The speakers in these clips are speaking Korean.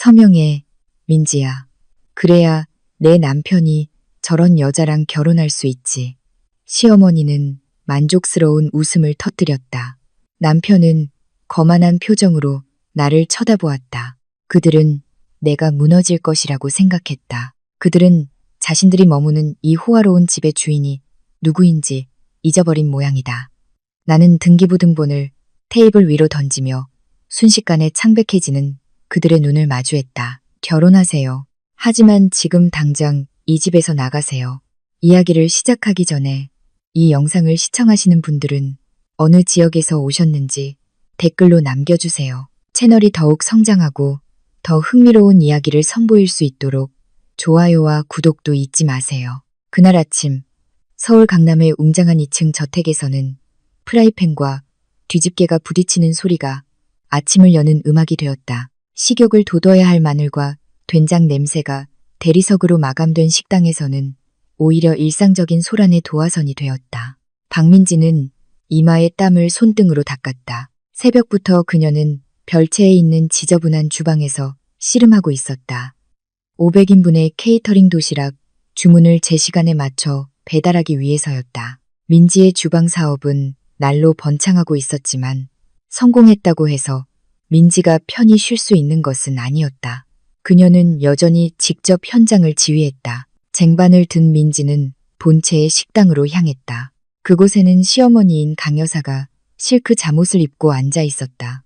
서명해, 민지야. 그래야 내 남편이 저런 여자랑 결혼할 수 있지. 시어머니는 만족스러운 웃음을 터뜨렸다. 남편은 거만한 표정으로 나를 쳐다보았다. 그들은 내가 무너질 것이라고 생각했다. 그들은 자신들이 머무는 이 호화로운 집의 주인이 누구인지 잊어버린 모양이다. 나는 등기부등본을 테이블 위로 던지며 순식간에 창백해지는 그들의 눈을 마주했다. 결혼하세요. 하지만 지금 당장 이 집에서 나가세요. 이야기를 시작하기 전에 이 영상을 시청하시는 분들은 어느 지역에서 오셨는지 댓글로 남겨주세요. 채널이 더욱 성장하고 더 흥미로운 이야기를 선보일 수 있도록 좋아요와 구독도 잊지 마세요. 그날 아침 서울 강남의 웅장한 2층 저택에서는 프라이팬과 뒤집개가 부딪히는 소리가 아침을 여는 음악이 되었다. 식욕을 돋워야 할 마늘과 된장 냄새가 대리석으로 마감된 식당에서는 오히려 일상적인 소란의 도화선이 되었다. 박민지는 이마에 땀을 손등으로 닦았다. 새벽부터 그녀는 별채에 있는 지저분한 주방에서 씨름하고 있었다. 500인분의 케이터링 도시락 주문을 제 시간에 맞춰 배달하기 위해서였다. 민지의 주방 사업은 날로 번창하고 있었지만 성공했다고 해서 민지가 편히 쉴 수 있는 것은 아니었다. 그녀는 여전히 직접 현장을 지휘했다. 쟁반을 든 민지는 본체의 식당으로 향했다. 그곳에는 시어머니인 강 여사가 실크 잠옷을 입고 앉아 있었다.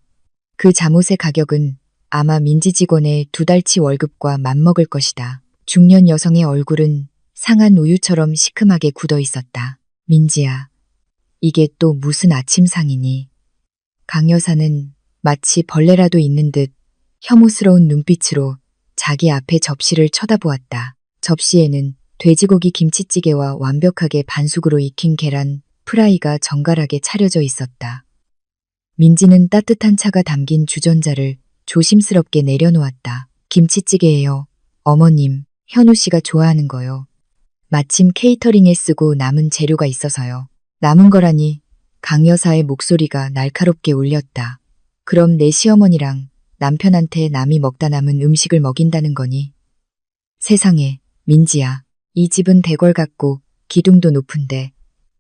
그 잠옷의 가격은 아마 민지 직원의 2달치 월급과 맞먹을 것이다. 중년 여성의 얼굴은 상한 우유처럼 시큼하게 굳어 있었다. 민지야, 이게 또 무슨 아침상이니? 강 여사는 마치 벌레라도 있는 듯 혐오스러운 눈빛으로 자기 앞에 접시를 쳐다보았다. 접시에는 돼지고기 김치찌개와 완벽하게 반숙으로 익힌 계란 프라이가 정갈하게 차려져 있었다. 민지는 따뜻한 차가 담긴 주전자를 조심스럽게 내려놓았다. 김치찌개예요. 어머님, 현우 씨가 좋아하는 거요. 마침 케이터링에 쓰고 남은 재료가 있어서요. 남은 거라니. 강 여사의 목소리가 날카롭게 울렸다. 그럼 내 시어머니랑 남편한테 남이 먹다 남은 음식을 먹인다는 거니? 세상에, 민지야. 이 집은 대궐 같고 기둥도 높은데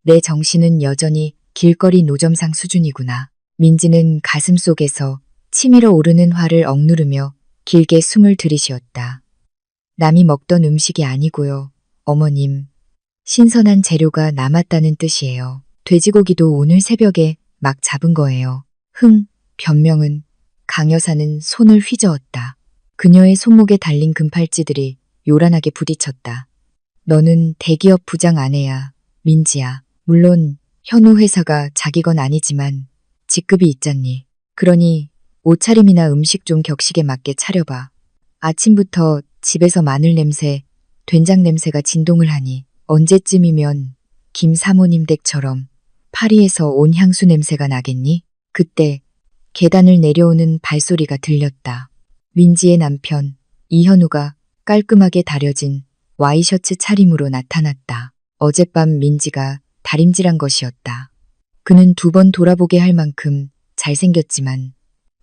내 정신은 여전히 길거리 노점상 수준이구나. 민지는 가슴속에서 치밀어 오르는 화를 억누르며 길게 숨을 들이쉬었다. 남이 먹던 음식이 아니고요. 어머님, 신선한 재료가 남았다는 뜻이에요. 돼지고기도 오늘 새벽에 막 잡은 거예요. 변명은 강 여사는 손을 휘저었다. 그녀의 손목에 달린 금팔찌들이 요란하게 부딪혔다. 너는 대기업 부장 아내야, 민지야. 물론 현우 회사가 자기 건 아니지만 직급이 있잖니. 그러니 옷차림이나 음식 좀 격식에 맞게 차려봐. 아침부터 집에서 마늘 냄새, 된장 냄새가 진동을 하니 언제쯤이면 김 사모님 댁처럼 파리에서 온 향수 냄새가 나겠니? 그때 계단을 내려오는 발소리가 들렸다. 민지의 남편 이현우가 깔끔하게 다려진 와이셔츠 차림으로 나타났다. 어젯밤 민지가 다림질한 것이었다. 그는 2번 돌아보게 할 만큼 잘생겼지만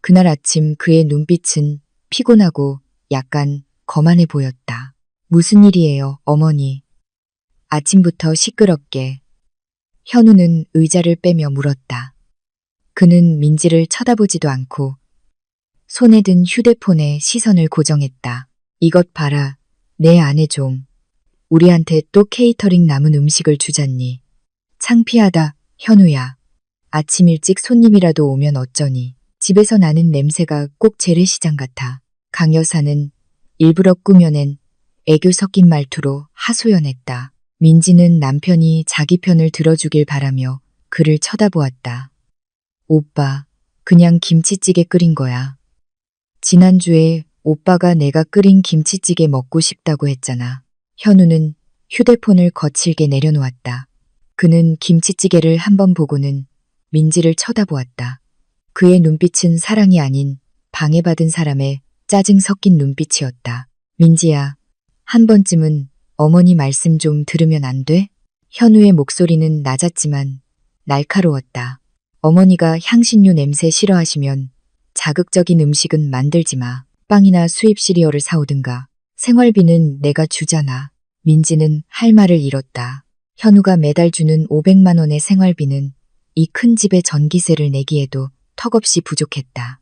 그날 아침 그의 눈빛은 피곤하고 약간 거만해 보였다. 무슨 일이에요, 어머니? 아침부터 시끄럽게. 현우는 의자를 빼며 물었다. 그는 민지를 쳐다보지도 않고 손에 든 휴대폰에 시선을 고정했다. 이것 봐라, 내 아내 좀. 우리한테 또 케이터링 남은 음식을 주잖니. 창피하다, 현우야. 아침 일찍 손님이라도 오면 어쩌니. 집에서 나는 냄새가 꼭 재래시장 같아. 강 여사는 일부러 꾸며낸 애교 섞인 말투로 하소연했다. 민지는 남편이 자기 편을 들어주길 바라며 그를 쳐다보았다. 오빠, 그냥 김치찌개 끓인 거야. 지난주에 오빠가 내가 끓인 김치찌개 먹고 싶다고 했잖아. 현우는 휴대폰을 거칠게 내려놓았다. 그는 김치찌개를 한번 보고는 민지를 쳐다보았다. 그의 눈빛은 사랑이 아닌 방해받은 사람의 짜증 섞인 눈빛이었다. 민지야, 한 번쯤은 어머니 말씀 좀 들으면 안 돼? 현우의 목소리는 낮았지만 날카로웠다. 어머니가 향신료 냄새 싫어하시면 자극적인 음식은 만들지 마. 빵이나 수입 시리얼을 사오든가. 생활비는 내가 주잖아. 민지는 할 말을 잃었다. 현우가 매달 주는 500만 원의 생활비는 이 큰 집의 전기세를 내기에도 턱없이 부족했다.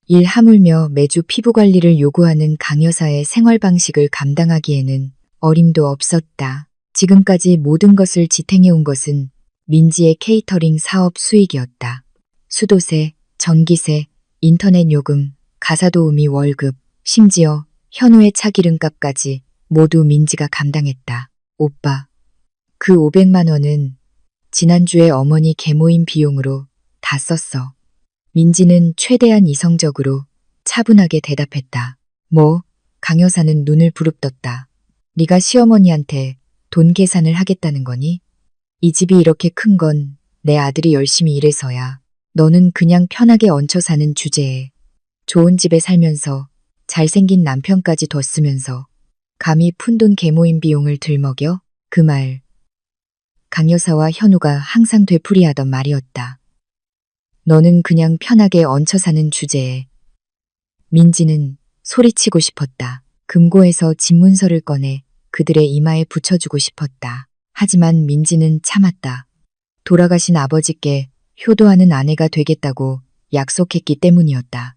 일 하물며 매주 피부 관리를 요구하는 강 여사의 생활 방식을 감당하기에는 어림도 없었다. 지금까지 모든 것을 지탱해온 것은 민지의 케이터링 사업 수익이었다. 수도세, 전기세, 인터넷 요금, 가사도우미 월급, 심지어 현우의 차 기름값까지 모두 민지가 감당했다. 오빠, 그 500만 원은 지난주에 어머니 계모임 비용으로 다 썼어. 민지는 최대한 이성적으로 차분하게 대답했다. 뭐? 강 여사는 눈을 부릅떴다. 네가 시어머니한테 돈 계산을 하겠다는 거니? 이 집이 이렇게 큰 건 내 아들이 열심히 일해서야. 너는 그냥 편하게 얹혀 사는 주제에 좋은 집에 살면서 잘생긴 남편까지 뒀으면서 감히 푼돈 계모임 비용을 들먹여? 그 말 강 여사와 현우가 항상 되풀이하던 말이었다. 너는 그냥 편하게 얹혀 사는 주제에. 민지는 소리치고 싶었다. 금고에서 집문서를 꺼내 그들의 이마에 붙여주고 싶었다. 하지만 민지는 참았다. 돌아가신 아버지께 효도하는 아내가 되겠다고 약속했기 때문이었다.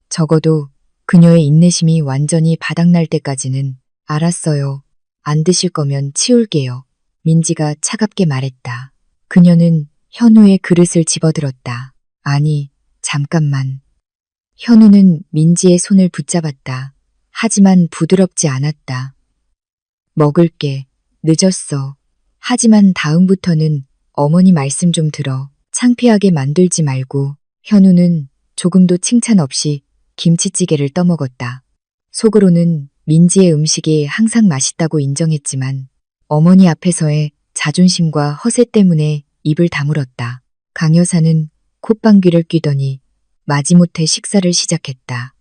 적어도 그녀의 인내심이 완전히 바닥날 때까지는. 알았어요. 안 드실 거면 치울게요. 민지가 차갑게 말했다. 그녀는 현우의 그릇을 집어들었다. 아니, 잠깐만. 현우는 민지의 손을 붙잡았다. 하지만 부드럽지 않았다. 먹을게. 늦었어. 하지만 다음부터는 어머니 말씀 좀 들어. 창피하게 만들지 말고. 현우는 조금도 칭찬 없이 김치찌개를 떠먹었다. 속으로는 민지의 음식이 항상 맛있다고 인정했지만 어머니 앞에서의 자존심과 허세 때문에 입을 다물었다. 강 여사는 콧방귀를 뀌더니 마지못해 식사를 시작했다.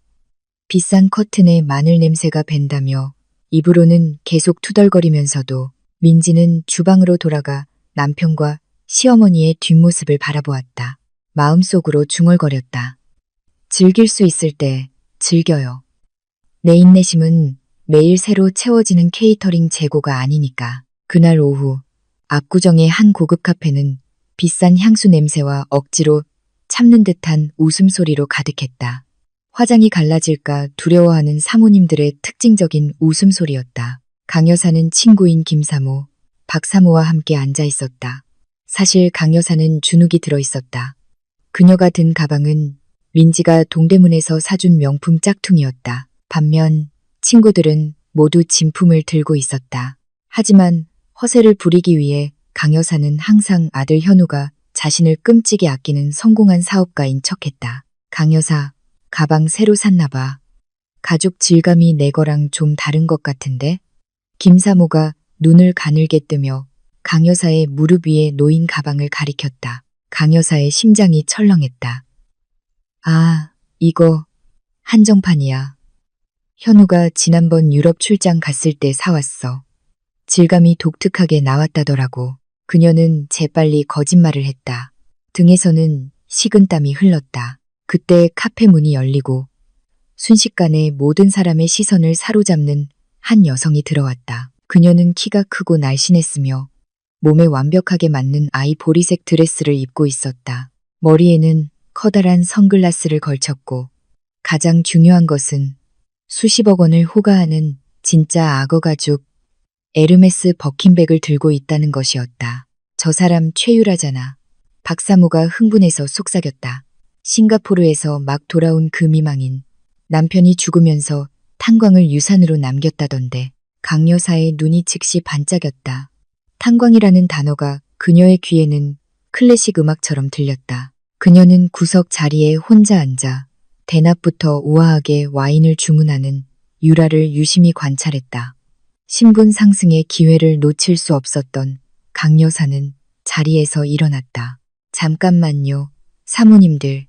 비싼 커튼에 마늘 냄새가 밴다며 입으로는 계속 투덜거리면서도 민지는 주방으로 돌아가 남편과 시어머니의 뒷모습을 바라보았다. 마음속으로 중얼거렸다. 즐길 수 있을 때 즐겨요. 내 인내심은 매일 새로 채워지는 케이터링 재고가 아니니까. 그날 오후 압구정의 한 고급 카페는 비싼 향수 냄새와 억지로 참는 듯한 웃음소리로 가득했다. 화장이 갈라질까 두려워하는 사모님들의 특징적인 웃음소리였다. 강 여사는 친구인 김사모, 박사모와 함께 앉아 있었다. 사실 강 여사는 주눅이 들어 있었다. 그녀가 든 가방은 민지가 동대문에서 사준 명품 짝퉁이었다. 반면 친구들은 모두 진품을 들고 있었다. 하지만 허세를 부리기 위해 강 여사는 항상 아들 현우가 자신을 끔찍이 아끼는 성공한 사업가인 척했다. 강 여사, 가방 새로 샀나 봐. 가죽 질감이 내 거랑 좀 다른 것 같은데? 김사모가 눈을 가늘게 뜨며 강 여사의 무릎 위에 놓인 가방을 가리켰다. 강 여사의 심장이 철렁했다. 아, 이거 한정판이야. 현우가 지난번 유럽 출장 갔을 때 사왔어. 질감이 독특하게 나왔다더라고. 그녀는 재빨리 거짓말을 했다. 등에서는 식은땀이 흘렀다. 그때 카페 문이 열리고 순식간에 모든 사람의 시선을 사로잡는 한 여성이 들어왔다. 그녀는 키가 크고 날씬했으며 몸에 완벽하게 맞는 아이 보리색 드레스를 입고 있었다. 머리에는 커다란 선글라스를 걸쳤고 가장 중요한 것은 수십억 원을 호가하는 진짜 악어 가죽 에르메스 버킨백을 들고 있다는 것이었다. 저 사람 최유라잖아. 박사모가 흥분해서 속삭였다. 싱가포르에서 막 돌아온 그 미망인. 남편이 죽으면서 탄광을 유산으로 남겼다던데. 강 여사의 눈이 즉시 반짝였다. 탄광이라는 단어가 그녀의 귀에는 클래식 음악처럼 들렸다. 그녀는 구석 자리에 혼자 앉아 대낮부터 우아하게 와인을 주문하는 유라를 유심히 관찰했다. 신분 상승의 기회를 놓칠 수 없었던 강 여사는 자리에서 일어났다. 잠깐만요. 사모님들.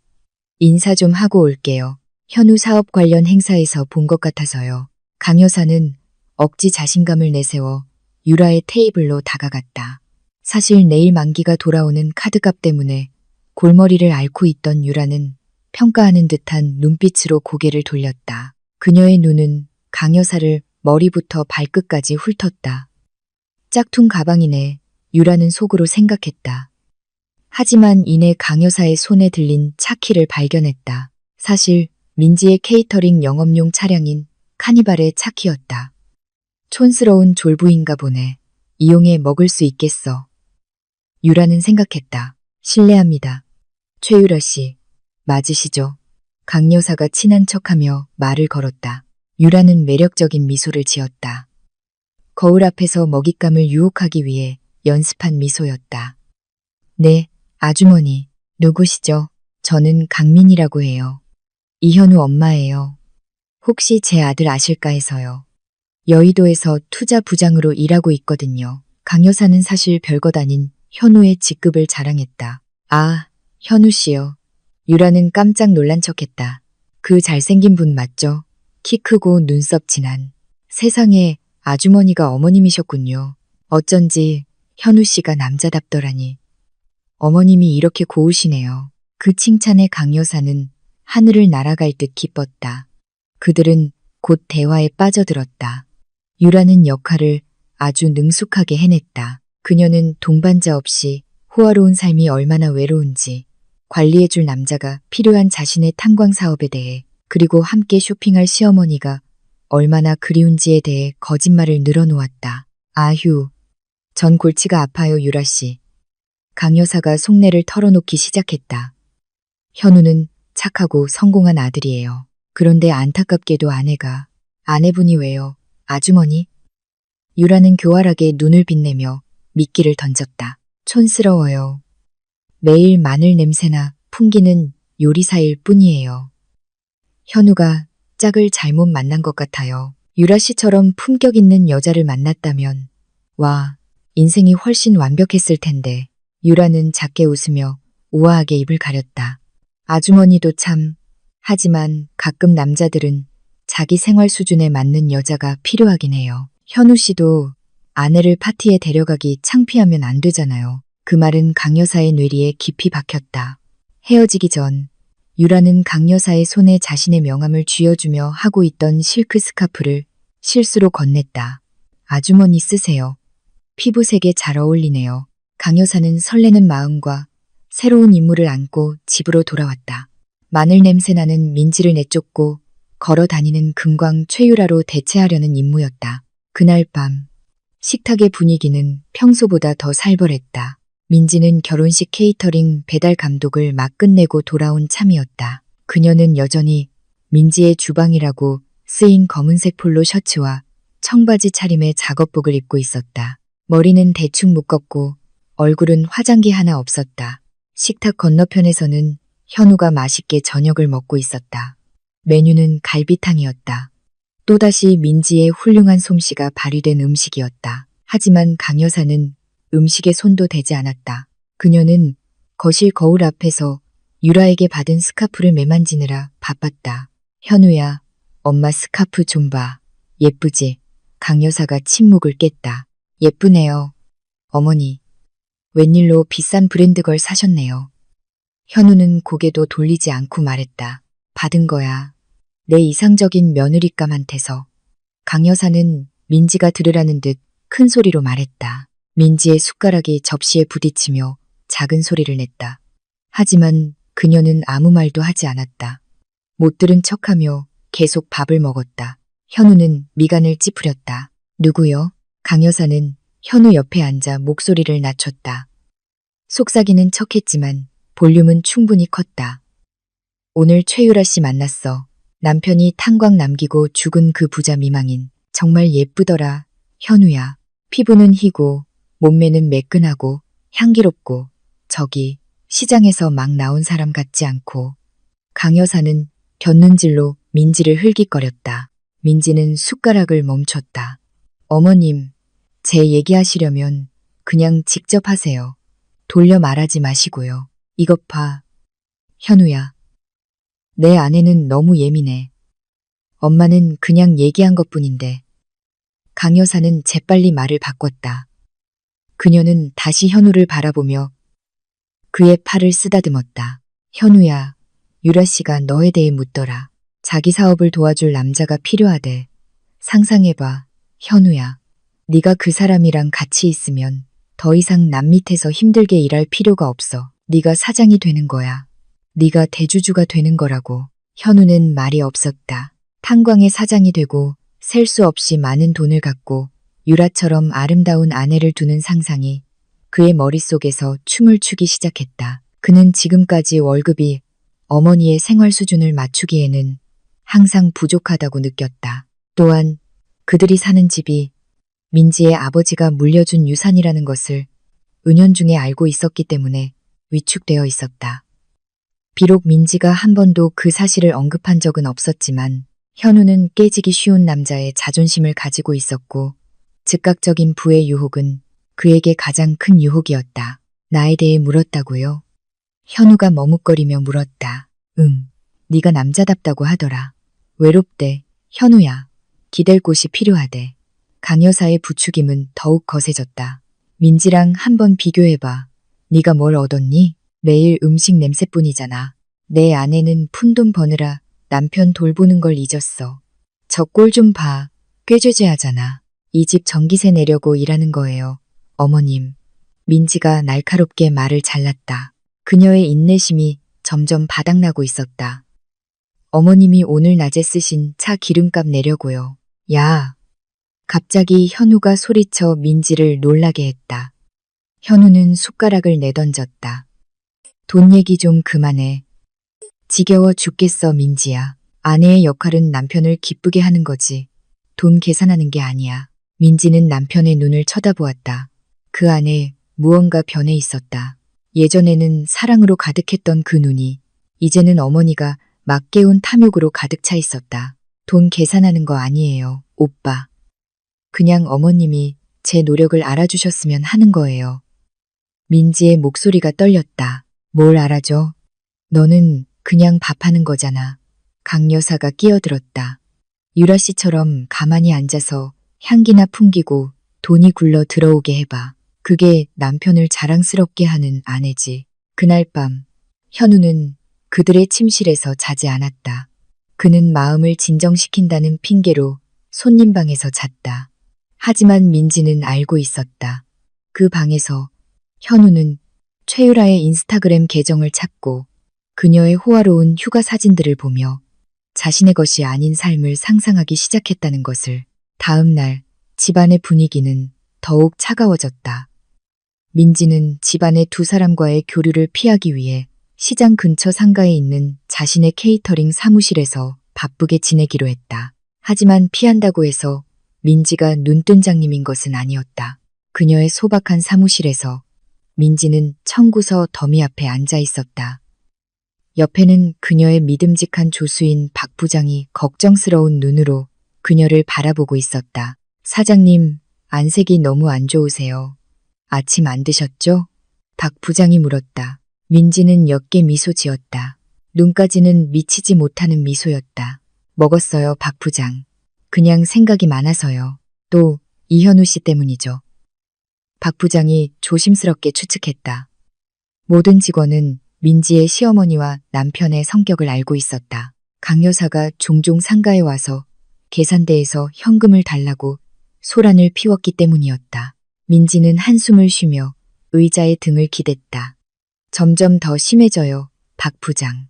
인사 좀 하고 올게요. 현우 사업 관련 행사에서 본 것 같아서요. 강 여사는 억지 자신감을 내세워 유라의 테이블로 다가갔다. 사실 내일 만기가 돌아오는 카드값 때문에 골머리를 앓고 있던 유라는 평가하는 듯한 눈빛으로 고개를 돌렸다. 그녀의 눈은 강 여사를 머리부터 발끝까지 훑었다. 짝퉁 가방이네. 유라는 속으로 생각했다. 하지만 이내 강 여사의 손에 들린 차키를 발견했다. 사실 민지의 케이터링 영업용 차량인 카니발의 차키였다. 촌스러운 졸부인가 보네. 이용해 먹을 수 있겠어. 유라는 생각했다. 실례합니다. 최유라 씨, 맞으시죠? 강 여사가 친한 척하며 말을 걸었다. 유라는 매력적인 미소를 지었다. 거울 앞에서 먹잇감을 유혹하기 위해 연습한 미소였다. 네, 아주머니. 누구시죠? 저는 강민이라고 해요. 이현우 엄마예요. 혹시 제 아들 아실까 해서요. 여의도에서 투자 부장으로 일하고 있거든요. 강 여사는 사실 별것 아닌 현우의 직급을 자랑했다. 아, 현우 씨요. 유라는 깜짝 놀란 척했다. 그 잘생긴 분 맞죠? 키 크고 눈썹 진한. 세상에 아주머니가 어머님이셨군요. 어쩐지 현우 씨가 남자답더라니. 어머님이 이렇게 고우시네요. 그 칭찬에 강 여사는 하늘을 날아갈 듯 기뻤다. 그들은 곧 대화에 빠져들었다. 유라는 역할을 아주 능숙하게 해냈다. 그녀는 동반자 없이 호화로운 삶이 얼마나 외로운지, 관리해줄 남자가 필요한 자신의 탄광 사업에 대해, 그리고 함께 쇼핑할 시어머니가 얼마나 그리운지에 대해 거짓말을 늘어놓았다. 아휴, 전 골치가 아파요, 유라 씨. 강 여사가 속내를 털어놓기 시작했다. 현우는 착하고 성공한 아들이에요. 그런데 안타깝게도 아내분이 왜요? 아주머니? 유라는 교활하게 눈을 빛내며 미끼를 던졌다. 촌스러워요. 매일 마늘 냄새나 풍기는 요리사일 뿐이에요. 현우가 짝을 잘못 만난 것 같아요. 유라 씨처럼 품격 있는 여자를 만났다면, 와, 인생이 훨씬 완벽했을 텐데. 유라는 작게 웃으며 우아하게 입을 가렸다. 아주머니도 참. 하지만 가끔 남자들은 자기 생활 수준에 맞는 여자가 필요하긴 해요. 현우 씨도 아내를 파티에 데려가기 창피하면 안 되잖아요. 그 말은 강 여사의 뇌리에 깊이 박혔다. 헤어지기 전 유라는 강 여사의 손에 자신의 명함을 쥐어주며 하고 있던 실크 스카프를 실수로 건넸다. 아주머니 쓰세요. 피부색에 잘 어울리네요. 강 여사는 설레는 마음과 새로운 임무를 안고 집으로 돌아왔다. 마늘 냄새 나는 민지를 내쫓고 걸어 다니는 금광 최유라로 대체하려는 임무였다. 그날 밤 식탁의 분위기는 평소보다 더 살벌했다. 민지는 결혼식 케이터링 배달 감독을 막 끝내고 돌아온 참이었다. 그녀는 여전히 민지의 주방이라고 쓰인 검은색 폴로 셔츠와 청바지 차림의 작업복을 입고 있었다. 머리는 대충 묶었고 얼굴은 화장기 하나 없었다. 식탁 건너편에서는 현우가 맛있게 저녁을 먹고 있었다. 메뉴는 갈비탕이었다. 또다시 민지의 훌륭한 솜씨가 발휘된 음식이었다. 하지만 강 여사는 음식에 손도 대지 않았다. 그녀는 거실 거울 앞에서 유라에게 받은 스카프를 매만지느라 바빴다. 현우야, 엄마 스카프 좀 봐. 예쁘지? 강 여사가 침묵을 깼다. 예쁘네요. 어머니. 웬일로 비싼 브랜드 걸 사셨네요. 현우는 고개도 돌리지 않고 말했다. 받은 거야. 내 이상적인 며느리감한테서. 강 여사는 민지가 들으라는 듯 큰 소리로 말했다. 민지의 숟가락이 접시에 부딪히며 작은 소리를 냈다. 하지만 그녀는 아무 말도 하지 않았다. 못 들은 척하며 계속 밥을 먹었다. 현우는 미간을 찌푸렸다. 누구요? 강 여사는 현우 옆에 앉아 목소리를 낮췄다. 속삭이는 척했지만 볼륨은 충분히 컸다. 오늘 최유라 씨 만났어. 남편이 탄광 남기고 죽은 그 부자 미망인. 정말 예쁘더라. 현우야. 피부는 희고 몸매는 매끈하고 향기롭고 저기 시장에서 막 나온 사람 같지 않고. 강 여사는 곁눈질로 민지를 흘깃거렸다. 민지는 숟가락을 멈췄다. 어머님, 제 얘기하시려면 그냥 직접 하세요. 돌려 말하지 마시고요. 이것 봐. 현우야. 내 아내는 너무 예민해. 엄마는 그냥 얘기한 것뿐인데. 강 여사는 재빨리 말을 바꿨다. 그녀는 다시 현우를 바라보며 그의 팔을 쓰다듬었다. 현우야, 유라 씨가 너에 대해 묻더라. 자기 사업을 도와줄 남자가 필요하대. 상상해봐, 현우야. 네가 그 사람이랑 같이 있으면 더 이상 남 밑에서 힘들게 일할 필요가 없어. 네가 사장이 되는 거야. 네가 대주주가 되는 거라고. 현우는 말이 없었다. 탄광의 사장이 되고 셀 수 없이 많은 돈을 갖고 유라처럼 아름다운 아내를 두는 상상이 그의 머릿속에서 춤을 추기 시작했다. 그는 지금까지 월급이 어머니의 생활 수준을 맞추기에는 항상 부족하다고 느꼈다. 또한 그들이 사는 집이 민지의 아버지가 물려준 유산이라는 것을 은연중에 알고 있었기 때문에 위축되어 있었다. 비록 민지가 한 번도 그 사실을 언급한 적은 없었지만 현우는 깨지기 쉬운 남자의 자존심을 가지고 있었고 즉각적인 부의 유혹은 그에게 가장 큰 유혹이었다. 나에 대해 물었다고요? 현우가 머뭇거리며 물었다. 네가 남자답다고 하더라. 외롭대. 현우야. 기댈 곳이 필요하대. 강 여사의 부추김은 더욱 거세졌다. 민지랑 한번 비교해봐. 네가 뭘 얻었니? 매일 음식 냄새뿐이잖아. 내 아내는 푼돈 버느라 남편 돌보는 걸 잊었어. 저 꼴 좀 봐. 꾀죄죄하잖아. 이 집 전기세 내려고 일하는 거예요. 어머님. 민지가 날카롭게 말을 잘랐다. 그녀의 인내심이 점점 바닥나고 있었다. 어머님이 오늘 낮에 쓰신 차 기름값 내려고요. 야. 갑자기 현우가 소리쳐 민지를 놀라게 했다. 현우는 숟가락을 내던졌다. 돈 얘기 좀 그만해. 지겨워 죽겠어, 민지야. 아내의 역할은 남편을 기쁘게 하는 거지. 돈 계산하는 게 아니야. 민지는 남편의 눈을 쳐다보았다. 그 안에 무언가 변해 있었다. 예전에는 사랑으로 가득했던 그 눈이 이제는 어머니가 막 깨운 탐욕으로 가득 차 있었다. 돈 계산하는 거 아니에요, 오빠. 그냥 어머님이 제 노력을 알아주셨으면 하는 거예요. 민지의 목소리가 떨렸다. 뭘 알아줘? 너는 그냥 밥하는 거잖아. 강 여사가 끼어들었다. 유라 씨처럼 가만히 앉아서 향기나 풍기고 돈이 굴러 들어오게 해봐. 그게 남편을 자랑스럽게 하는 아내지. 그날 밤 현우는 그들의 침실에서 자지 않았다. 그는 마음을 진정시킨다는 핑계로 손님 방에서 잤다. 하지만 민지는 알고 있었다. 그 방에서 현우는 최유라의 인스타그램 계정을 찾고 그녀의 호화로운 휴가 사진들을 보며 자신의 것이 아닌 삶을 상상하기 시작했다는 것을. 다음 날 집안의 분위기는 더욱 차가워졌다. 민지는 집안의 두 사람과의 교류를 피하기 위해 시장 근처 상가에 있는 자신의 케이터링 사무실에서 바쁘게 지내기로 했다. 하지만 피한다고 해서 민지가 눈뜬 장님인 것은 아니었다. 그녀의 소박한 사무실에서 민지는 청구서 더미 앞에 앉아 있었다. 옆에는 그녀의 믿음직한 조수인 박 부장이 걱정스러운 눈으로 그녀를 바라보고 있었다. 사장님, 안색이 너무 안 좋으세요. 아침 안 드셨죠? 박 부장이 물었다. 민지는 옅게 미소 지었다. 눈까지는 미치지 못하는 미소였다. 먹었어요, 박 부장. 그냥 생각이 많아서요. 또 이현우 씨 때문이죠. 박 부장이 조심스럽게 추측했다. 모든 직원은 민지의 시어머니와 남편의 성격을 알고 있었다. 강 여사가 종종 상가에 와서 계산대에서 현금을 달라고 소란을 피웠기 때문이었다. 민지는 한숨을 쉬며 의자에 등을 기댔다. 점점 더 심해져요, 박 부장.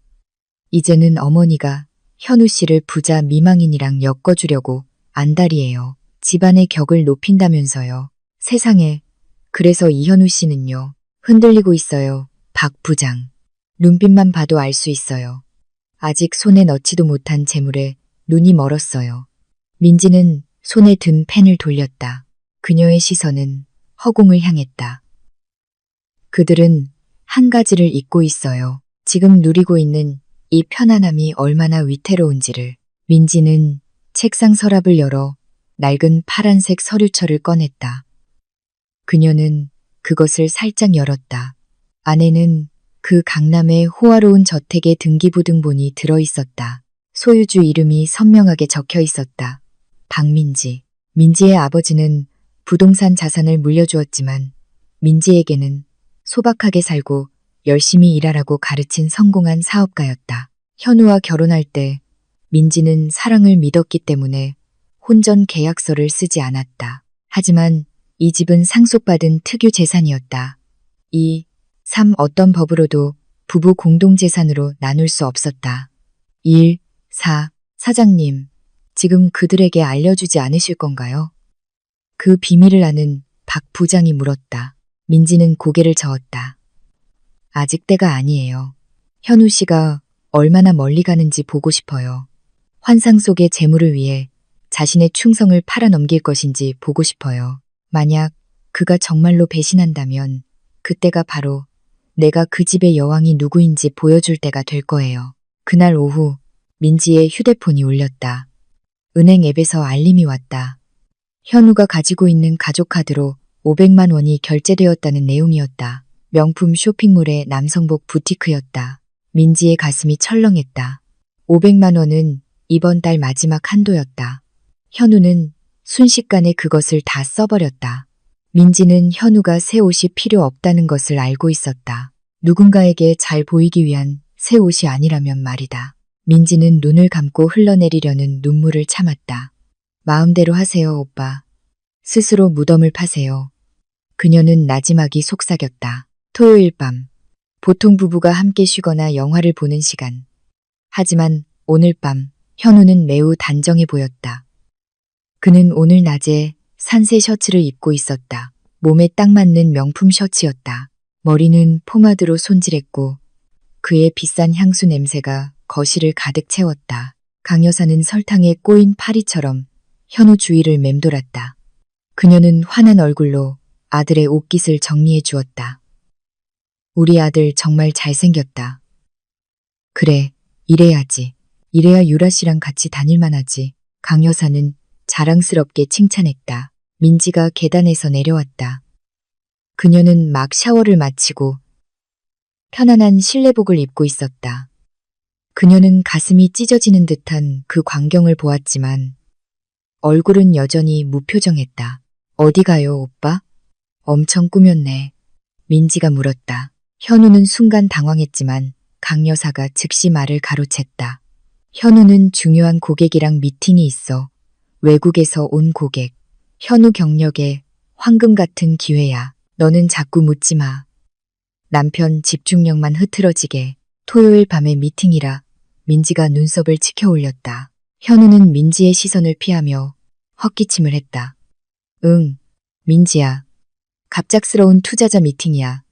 이제는 어머니가 현우 씨를 부자 미망인이랑 엮어주려고 안달이에요. 집안의 격을 높인다면서요. 세상에. 그래서 이현우 씨는요. 흔들리고 있어요, 박 부장. 눈빛만 봐도 알 수 있어요. 아직 손에 넣지도 못한 재물에 눈이 멀었어요. 민지는 손에 든 펜을 돌렸다. 그녀의 시선은 허공을 향했다. 그들은 한 가지를 잊고 있어요. 지금 누리고 있는 이 편안함이 얼마나 위태로운지를. 민지는 책상 서랍을 열어 낡은 파란색 서류철을 꺼냈다. 그녀는 그것을 살짝 열었다. 안에는 그 강남의 호화로운 저택의 등기부등본이 들어있었다. 소유주 이름이 선명하게 적혀 있었다. 박민지. 민지의 아버지는 부동산 자산을 물려주었지만 민지에게는 소박하게 살고 열심히 일하라고 가르친 성공한 사업가였다. 현우와 결혼할 때 민지는 사랑을 믿었기 때문에 혼전 계약서를 쓰지 않았다. 하지만 이 집은 상속받은 특유 재산이었다. 2, 3 어떤 법으로도 부부 공동재산으로 나눌 수 없었다. 1, 4 사장님, 지금 그들에게 알려주지 않으실 건가요? 그 비밀을 아는 박 부장이 물었다. 민지는 고개를 저었다. 아직 때가 아니에요. 현우 씨가 얼마나 멀리 가는지 보고 싶어요. 환상 속의 재물을 위해 자신의 충성을 팔아넘길 것인지 보고 싶어요. 만약 그가 정말로 배신한다면 그때가 바로 내가 그 집의 여왕이 누구인지 보여줄 때가 될 거예요. 그날 오후 민지의 휴대폰이 울렸다. 은행 앱에서 알림이 왔다. 현우가 가지고 있는 가족카드로 500만 원이 결제되었다는 내용이었다. 명품 쇼핑몰의 남성복 부티크였다. 민지의 가슴이 철렁했다. 500만 원은 이번 달 마지막 한도였다. 현우는 순식간에 그것을 다 써버렸다. 민지는 현우가 새 옷이 필요 없다는 것을 알고 있었다. 누군가에게 잘 보이기 위한 새 옷이 아니라면 말이다. 민지는 눈을 감고 흘러내리려는 눈물을 참았다. 마음대로 하세요, 오빠. 스스로 무덤을 파세요. 그녀는 나지막이 속삭였다. 토요일 밤. 보통 부부가 함께 쉬거나 영화를 보는 시간. 하지만 오늘 밤 현우는 매우 단정해 보였다. 그는 오늘 낮에 산새 셔츠를 입고 있었다. 몸에 딱 맞는 명품 셔츠였다. 머리는 포마드로 손질했고 그의 비싼 향수 냄새가 거실을 가득 채웠다. 강 여사는 설탕에 꼬인 파리처럼 현우 주위를 맴돌았다. 그녀는 환한 얼굴로 아들의 옷깃을 정리해 주었다. 우리 아들 정말 잘생겼다. 그래, 이래야지. 이래야 유라 씨랑 같이 다닐만 하지. 강 여사는 자랑스럽게 칭찬했다. 민지가 계단에서 내려왔다. 그녀는 막 샤워를 마치고 편안한 실내복을 입고 있었다. 그녀는 가슴이 찢어지는 듯한 그 광경을 보았지만 얼굴은 여전히 무표정했다. 어디 가요, 오빠? 엄청 꾸몄네. 민지가 물었다. 현우는 순간 당황했지만 강 여사가 즉시 말을 가로챘다. 현우는 중요한 고객이랑 미팅이 있어. 외국에서 온 고객. 현우 경력에 황금 같은 기회야. 너는 자꾸 묻지 마. 남편 집중력만 흐트러지게. 토요일 밤에 미팅이라 민지가 눈썹을 치켜 올렸다. 현우는 민지의 시선을 피하며 헛기침을 했다. 응, 민지야. 갑작스러운 투자자 미팅이야.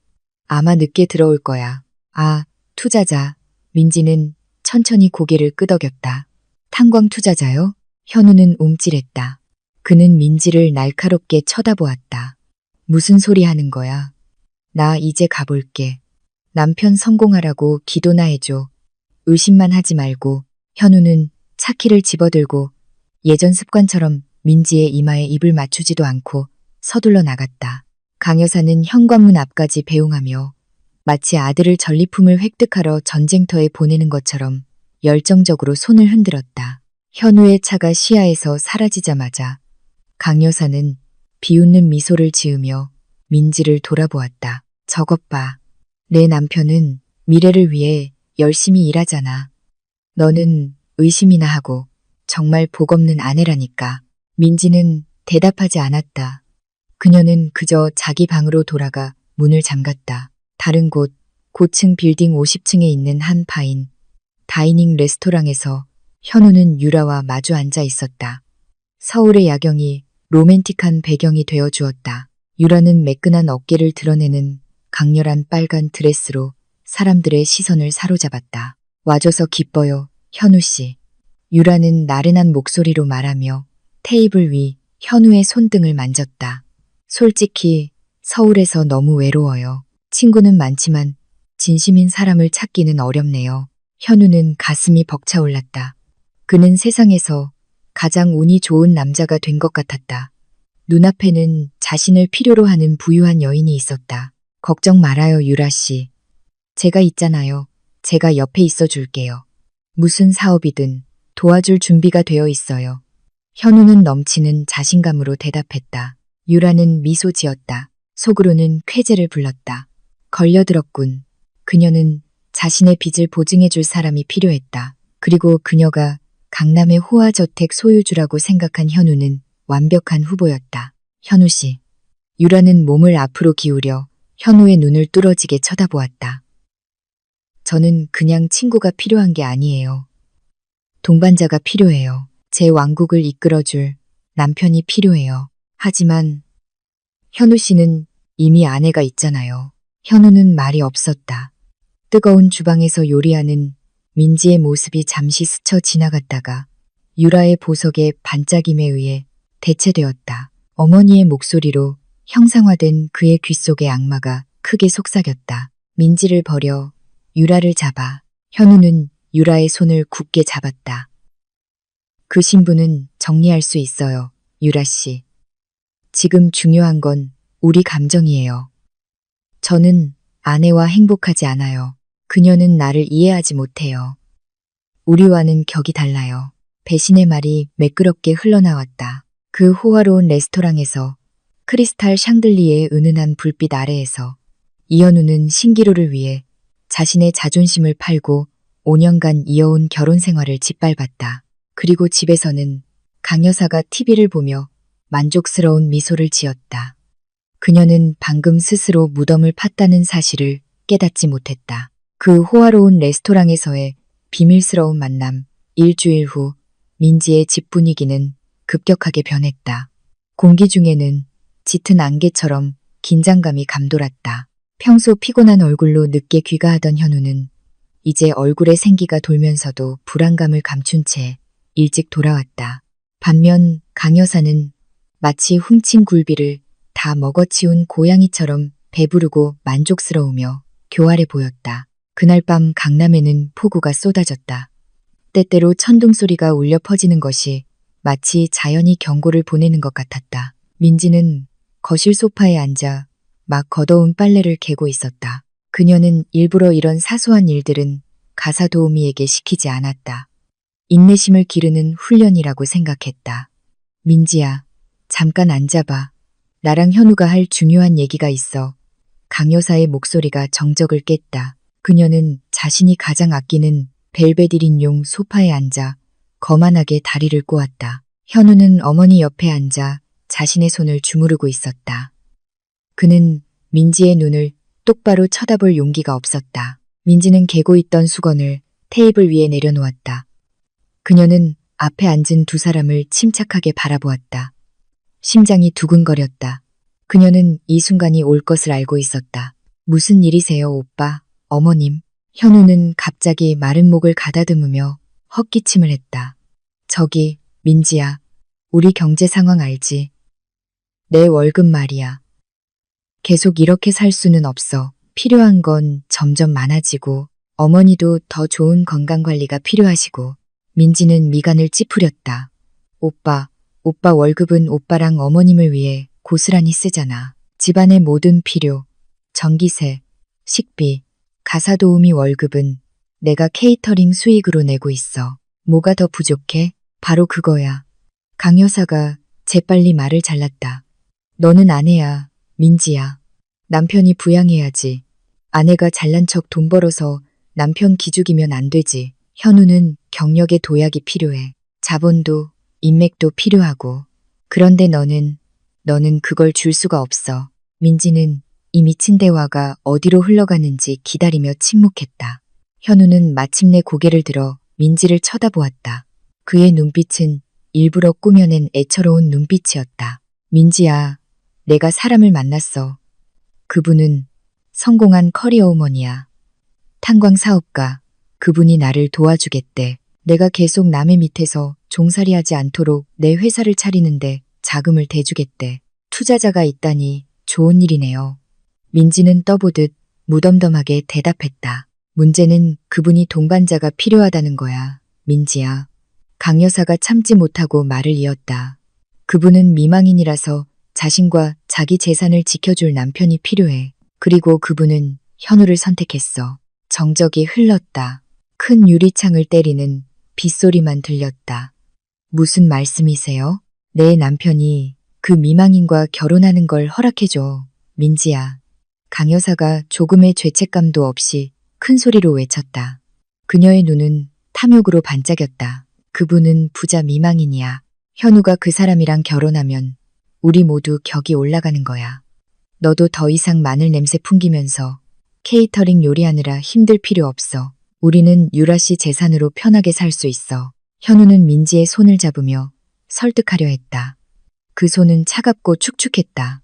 아마 늦게 들어올 거야. 아, 투자자. 민지는 천천히 고개를 끄덕였다. 탄광 투자자요? 현우는 움찔했다. 그는 민지를 날카롭게 쳐다보았다. 무슨 소리 하는 거야? 나 이제 가볼게. 남편 성공하라고 기도나 해줘. 의심만 하지 말고. 현우는 차키를 집어들고 예전 습관처럼 민지의 이마에 입을 맞추지도 않고 서둘러 나갔다. 강 여사는 현관문 앞까지 배웅하며 마치 아들을 전리품을 획득하러 전쟁터에 보내는 것처럼 열정적으로 손을 흔들었다. 현우의 차가 시야에서 사라지자마자 강 여사는 비웃는 미소를 지으며 민지를 돌아보았다. 저것 봐. 내 남편은 미래를 위해 열심히 일하잖아. 너는 의심이나 하고 정말 복없는 아내라니까. 민지는 대답하지 않았다. 그녀는 그저 자기 방으로 돌아가 문을 잠갔다. 다른 곳, 고층 빌딩 50층에 있는 한 파인 다이닝 레스토랑에서 현우는 유라와 마주 앉아 있었다. 서울의 야경이 로맨틱한 배경이 되어 주었다. 유라는 매끈한 어깨를 드러내는 강렬한 빨간 드레스로 사람들의 시선을 사로잡았다. 와줘서 기뻐요, 현우 씨. 유라는 나른한 목소리로 말하며 테이블 위 현우의 손등을 만졌다. 솔직히 서울에서 너무 외로워요. 친구는 많지만 진심인 사람을 찾기는 어렵네요. 현우는 가슴이 벅차올랐다. 그는 세상에서 가장 운이 좋은 남자가 된 것 같았다. 눈앞에는 자신을 필요로 하는 부유한 여인이 있었다. 걱정 말아요, 유라 씨. 제가 있잖아요. 제가 옆에 있어 줄게요. 무슨 사업이든 도와줄 준비가 되어 있어요. 현우는 넘치는 자신감으로 대답했다. 유라는 미소 지었다. 속으로는 쾌재를 불렀다. 걸려들었군. 그녀는 자신의 빚을 보증해 줄 사람이 필요했다. 그리고 그녀가 강남의 호화저택 소유주라고 생각한 현우는 완벽한 후보였다. 현우 씨. 유라는 몸을 앞으로 기울여 현우의 눈을 뚫어지게 쳐다보았다. 저는 그냥 친구가 필요한 게 아니에요. 동반자가 필요해요. 제 왕국을 이끌어줄 남편이 필요해요. 하지만 현우 씨는 이미 아내가 있잖아요. 현우는 말이 없었다. 뜨거운 주방에서 요리하는 민지의 모습이 잠시 스쳐 지나갔다가 유라의 보석의 반짝임에 의해 대체되었다. 어머니의 목소리로 형상화된 그의 귀 속의 악마가 크게 속삭였다. 민지를 버려 유라를 잡아. 현우는 유라의 손을 굳게 잡았다. 그 신부는 정리할 수 있어요, 유라 씨. 지금 중요한 건 우리 감정이에요. 저는 아내와 행복하지 않아요. 그녀는 나를 이해하지 못해요. 우리와는 격이 달라요. 배신의 말이 매끄럽게 흘러나왔다. 그 호화로운 레스토랑에서 크리스탈 샹들리에의 은은한 불빛 아래에서 이현우는 신기루를 위해 자신의 자존심을 팔고 5년간 이어온 결혼 생활을 짓밟았다. 그리고 집에서는 강 여사가 TV를 보며 만족스러운 미소를 지었다. 그녀는 방금 스스로 무덤을 팠다는 사실을 깨닫지 못했다. 그 호화로운 레스토랑에서의 비밀스러운 만남, 일주일 후 민지의 집 분위기는 급격하게 변했다. 공기 중에는 짙은 안개처럼 긴장감이 감돌았다. 평소 피곤한 얼굴로 늦게 귀가하던 현우는 이제 얼굴에 생기가 돌면서도 불안감을 감춘 채 일찍 돌아왔다. 반면 강 여사는 마치 훔친 굴비를 다 먹어치운 고양이처럼 배부르고 만족스러우며 교활해 보였다. 그날 밤 강남에는 폭우가 쏟아졌다. 때때로 천둥 소리가 울려 퍼지는 것이 마치 자연이 경고를 보내는 것 같았다. 민지는 거실 소파에 앉아 막 걷어온 빨래를 개고 있었다. 그녀는 일부러 이런 사소한 일들은 가사 도우미에게 시키지 않았다. 인내심을 기르는 훈련이라고 생각했다. 민지야, 잠깐 앉아봐. 나랑 현우가 할 중요한 얘기가 있어. 강 여사의 목소리가 정적을 깼다. 그녀는 자신이 가장 아끼는 벨베디린용 소파에 앉아 거만하게 다리를 꼬았다. 현우는 어머니 옆에 앉아 자신의 손을 주무르고 있었다. 그는 민지의 눈을 똑바로 쳐다볼 용기가 없었다. 민지는 개고 있던 수건을 테이블 위에 내려놓았다. 그녀는 앞에 앉은 두 사람을 침착하게 바라보았다. 심장이 두근거렸다. 그녀는 이 순간이 올 것을 알고 있었다. 무슨 일이세요, 오빠, 어머님? 현우는 갑자기 마른 목을 가다듬으며 헛기침을 했다. 저기, 민지야, 우리 경제 상황 알지? 내 월급 말이야. 계속 이렇게 살 수는 없어. 필요한 건 점점 많아지고 어머니도 더 좋은 건강관리가 필요하시고. 민지는 미간을 찌푸렸다. 오빠 월급은 오빠랑 어머님을 위해 고스란히 쓰잖아. 집안의 모든 필요, 전기세, 식비, 가사도우미 월급은 내가 케이터링 수익으로 내고 있어. 뭐가 더 부족해? 바로 그거야. 강 여사가 재빨리 말을 잘랐다. 너는 아내야, 민지야. 남편이 부양해야지. 아내가 잘난 척 돈 벌어서 남편 기죽이면 안 되지. 현우는 경력의 도약이 필요해. 자본도 인맥도 필요하고. 그런데 너는 그걸 줄 수가 없어. 민지는 이 미친 대화가 어디로 흘러가는지 기다리며 침묵했다. 현우는 마침내 고개를 들어 민지를 쳐다보았다. 그의 눈빛은 일부러 꾸며낸 애처로운 눈빛이었다. 민지야, 내가 사람을 만났어. 그분은 성공한 커리어우먼이야. 탄광 사업가. 그분이 나를 도와주겠대. 내가 계속 남의 밑에서 종살이하지 않도록 내 회사를 차리는데 자금을 대주겠대. 투자자가 있다니 좋은 일이네요. 민지는 떠보듯 무덤덤하게 대답했다. 문제는 그분이 동반자가 필요하다는 거야, 민지야. 강 여사가 참지 못하고 말을 이었다. 그분은 미망인이라서 자신과 자기 재산을 지켜줄 남편이 필요해. 그리고 그분은 현우를 선택했어. 정적이 흘렀다. 큰 유리창을 때리는 빗소리만 들렸다. 무슨 말씀이세요? 내 남편이 그 미망인과 결혼하는 걸 허락해줘, 민지야. 강 여사가 조금의 죄책감도 없이 큰 소리로 외쳤다. 그녀의 눈은 탐욕으로 반짝였다. 그분은 부자 미망인이야. 현우가 그 사람이랑 결혼하면 우리 모두 격이 올라가는 거야. 너도 더 이상 마늘 냄새 풍기면서 케이터링 요리하느라 힘들 필요 없어. 우리는 유라 씨 재산으로 편하게 살 수 있어. 현우는 민지의 손을 잡으며 설득하려 했다. 그 손은 차갑고 축축했다.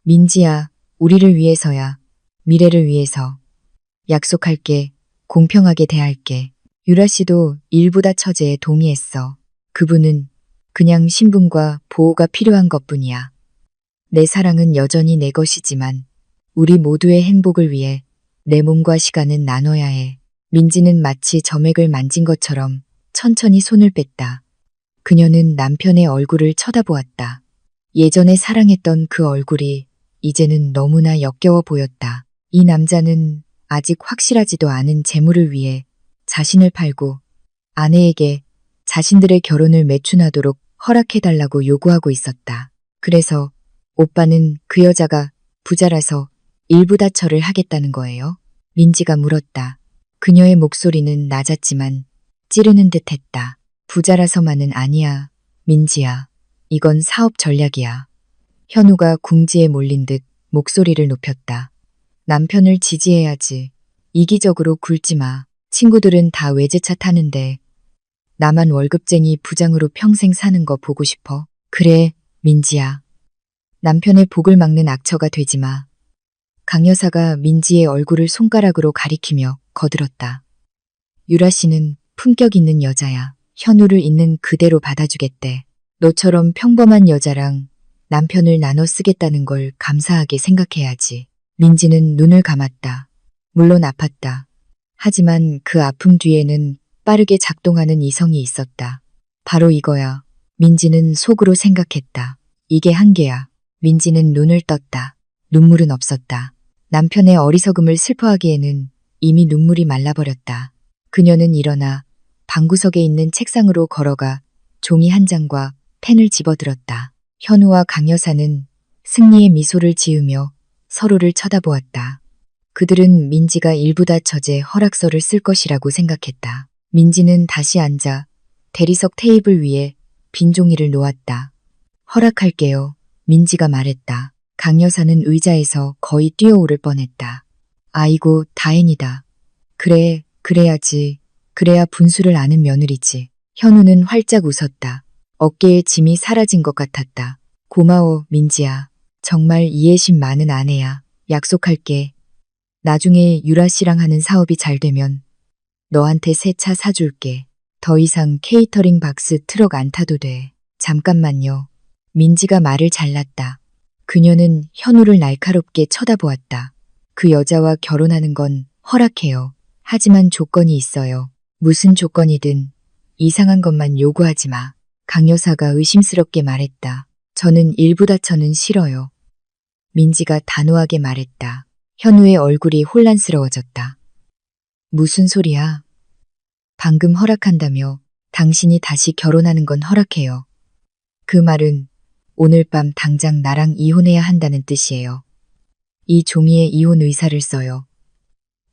민지야, 우리를 위해서야. 미래를 위해서. 약속할게. 공평하게 대할게. 유라 씨도 일부다 처제에 동의했어. 그분은 그냥 신분과 보호가 필요한 것뿐이야. 내 사랑은 여전히 내 것이지만 우리 모두의 행복을 위해 내 몸과 시간은 나눠야 해. 민지는 마치 점액을 만진 것처럼 천천히 손을 뺐다. 그녀는 남편의 얼굴을 쳐다보았다. 예전에 사랑했던 그 얼굴이 이제는 너무나 역겨워 보였다. 이 남자는 아직 확실하지도 않은 재물을 위해 자신을 팔고 아내에게 자신들의 결혼을 매춘하도록 허락해달라고 요구하고 있었다. 그래서 오빠는 그 여자가 부자라서 일부다처를 하겠다는 거예요? 민지가 물었다. 그녀의 목소리는 낮았지만 찌르는 듯 했다. 부자라서만은 아니야. 민지야. 이건 사업 전략이야. 현우가 궁지에 몰린 듯 목소리를 높였다. 남편을 지지해야지. 이기적으로 굴지 마. 친구들은 다 외제차 타는데 나만 월급쟁이 부장으로 평생 사는 거 보고 싶어. 그래, 민지야. 남편의 복을 막는 악처가 되지 마. 강 여사가 민지의 얼굴을 손가락으로 가리키며 거들었다. 유라 씨는 품격 있는 여자야. 현우를 있는 그대로 받아주겠대. 너처럼 평범한 여자랑 남편을 나눠 쓰겠다는 걸 감사하게 생각해야지. 민지는 눈을 감았다. 물론 아팠다. 하지만 그 아픔 뒤에는 빠르게 작동하는 이성이 있었다. 바로 이거야. 민지는 속으로 생각했다. 이게 한계야. 민지는 눈을 떴다. 눈물은 없었다. 남편의 어리석음을 슬퍼하기에는 이미 눈물이 말라버렸다. 그녀는 일어나 방구석에 있는 책상으로 걸어가 종이 한 장과 펜을 집어들었다. 현우와 강 여사는 승리의 미소를 지으며 서로를 쳐다보았다. 그들은 민지가 일부다 처제 허락서를 쓸 것이라고 생각했다. 민지는 다시 앉아 대리석 테이블 위에 빈 종이를 놓았다. 허락할게요. 민지가 말했다. 강 여사는 의자에서 거의 뛰어오를 뻔했다. 아이고, 다행이다. 그래, 그래야지. 그래야 분수를 아는 며느리지. 현우는 활짝 웃었다. 어깨에 짐이 사라진 것 같았다. 고마워, 민지야. 정말 이해심 많은 아내야. 약속할게. 나중에 유라 씨랑 하는 사업이 잘 되면 너한테 새 차 사줄게. 더 이상 케이터링 박스 트럭 안 타도 돼. 잠깐만요. 민지가 말을 잘랐다. 그녀는 현우를 날카롭게 쳐다보았다. 그 여자와 결혼하는 건 허락해요. 하지만 조건이 있어요. 무슨 조건이든 이상한 것만 요구하지 마. 강 여사가 의심스럽게 말했다. 저는 일부다처는 싫어요. 민지가 단호하게 말했다. 현우의 얼굴이 혼란스러워졌다. 무슨 소리야? 방금 허락한다며 당신이 다시 결혼하는 건 허락해요. 그 말은 오늘 밤 당장 나랑 이혼해야 한다는 뜻이에요. 이 종이에 이혼 의사를 써요.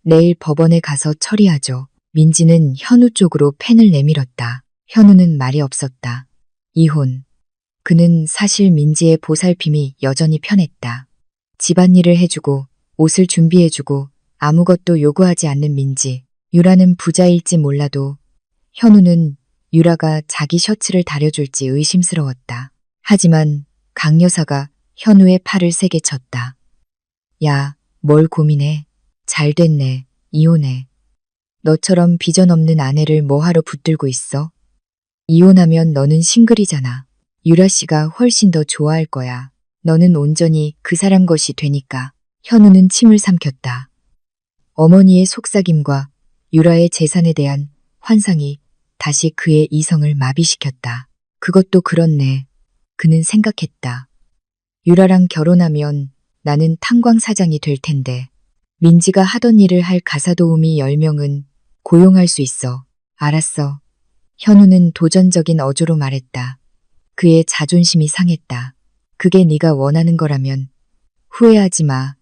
내일 법원에 가서 처리하죠. 민지는 현우 쪽으로 펜을 내밀었다. 현우는 말이 없었다. 이혼. 그는 사실 민지의 보살핌이 여전히 편했다. 집안일을 해주고 옷을 준비해주고 아무것도 요구하지 않는 민지. 유라는 부자일지 몰라도 현우는 유라가 자기 셔츠를 다려줄지 의심스러웠다. 하지만 강 여사가 현우의 팔을 세게 쳤다. 야, 뭘 고민해. 잘 됐네. 이혼해. 너처럼 비전 없는 아내를 뭐하러 붙들고 있어? 이혼하면 너는 싱글이잖아. 유라 씨가 훨씬 더 좋아할 거야. 너는 온전히 그 사람 것이 되니까. 현우는 침을 삼켰다. 어머니의 속삭임과 유라의 재산에 대한 환상이 다시 그의 이성을 마비시켰다. 그것도 그렇네. 그는 생각했다. 유라랑 결혼하면 나는 탄광 사장이 될 텐데. 민지가 하던 일을 할 가사도우미 10명은 고용할 수 있어. 알았어. 현우는 도전적인 어조로 말했다. 그의 자존심이 상했다. 그게 네가 원하는 거라면 후회하지 마.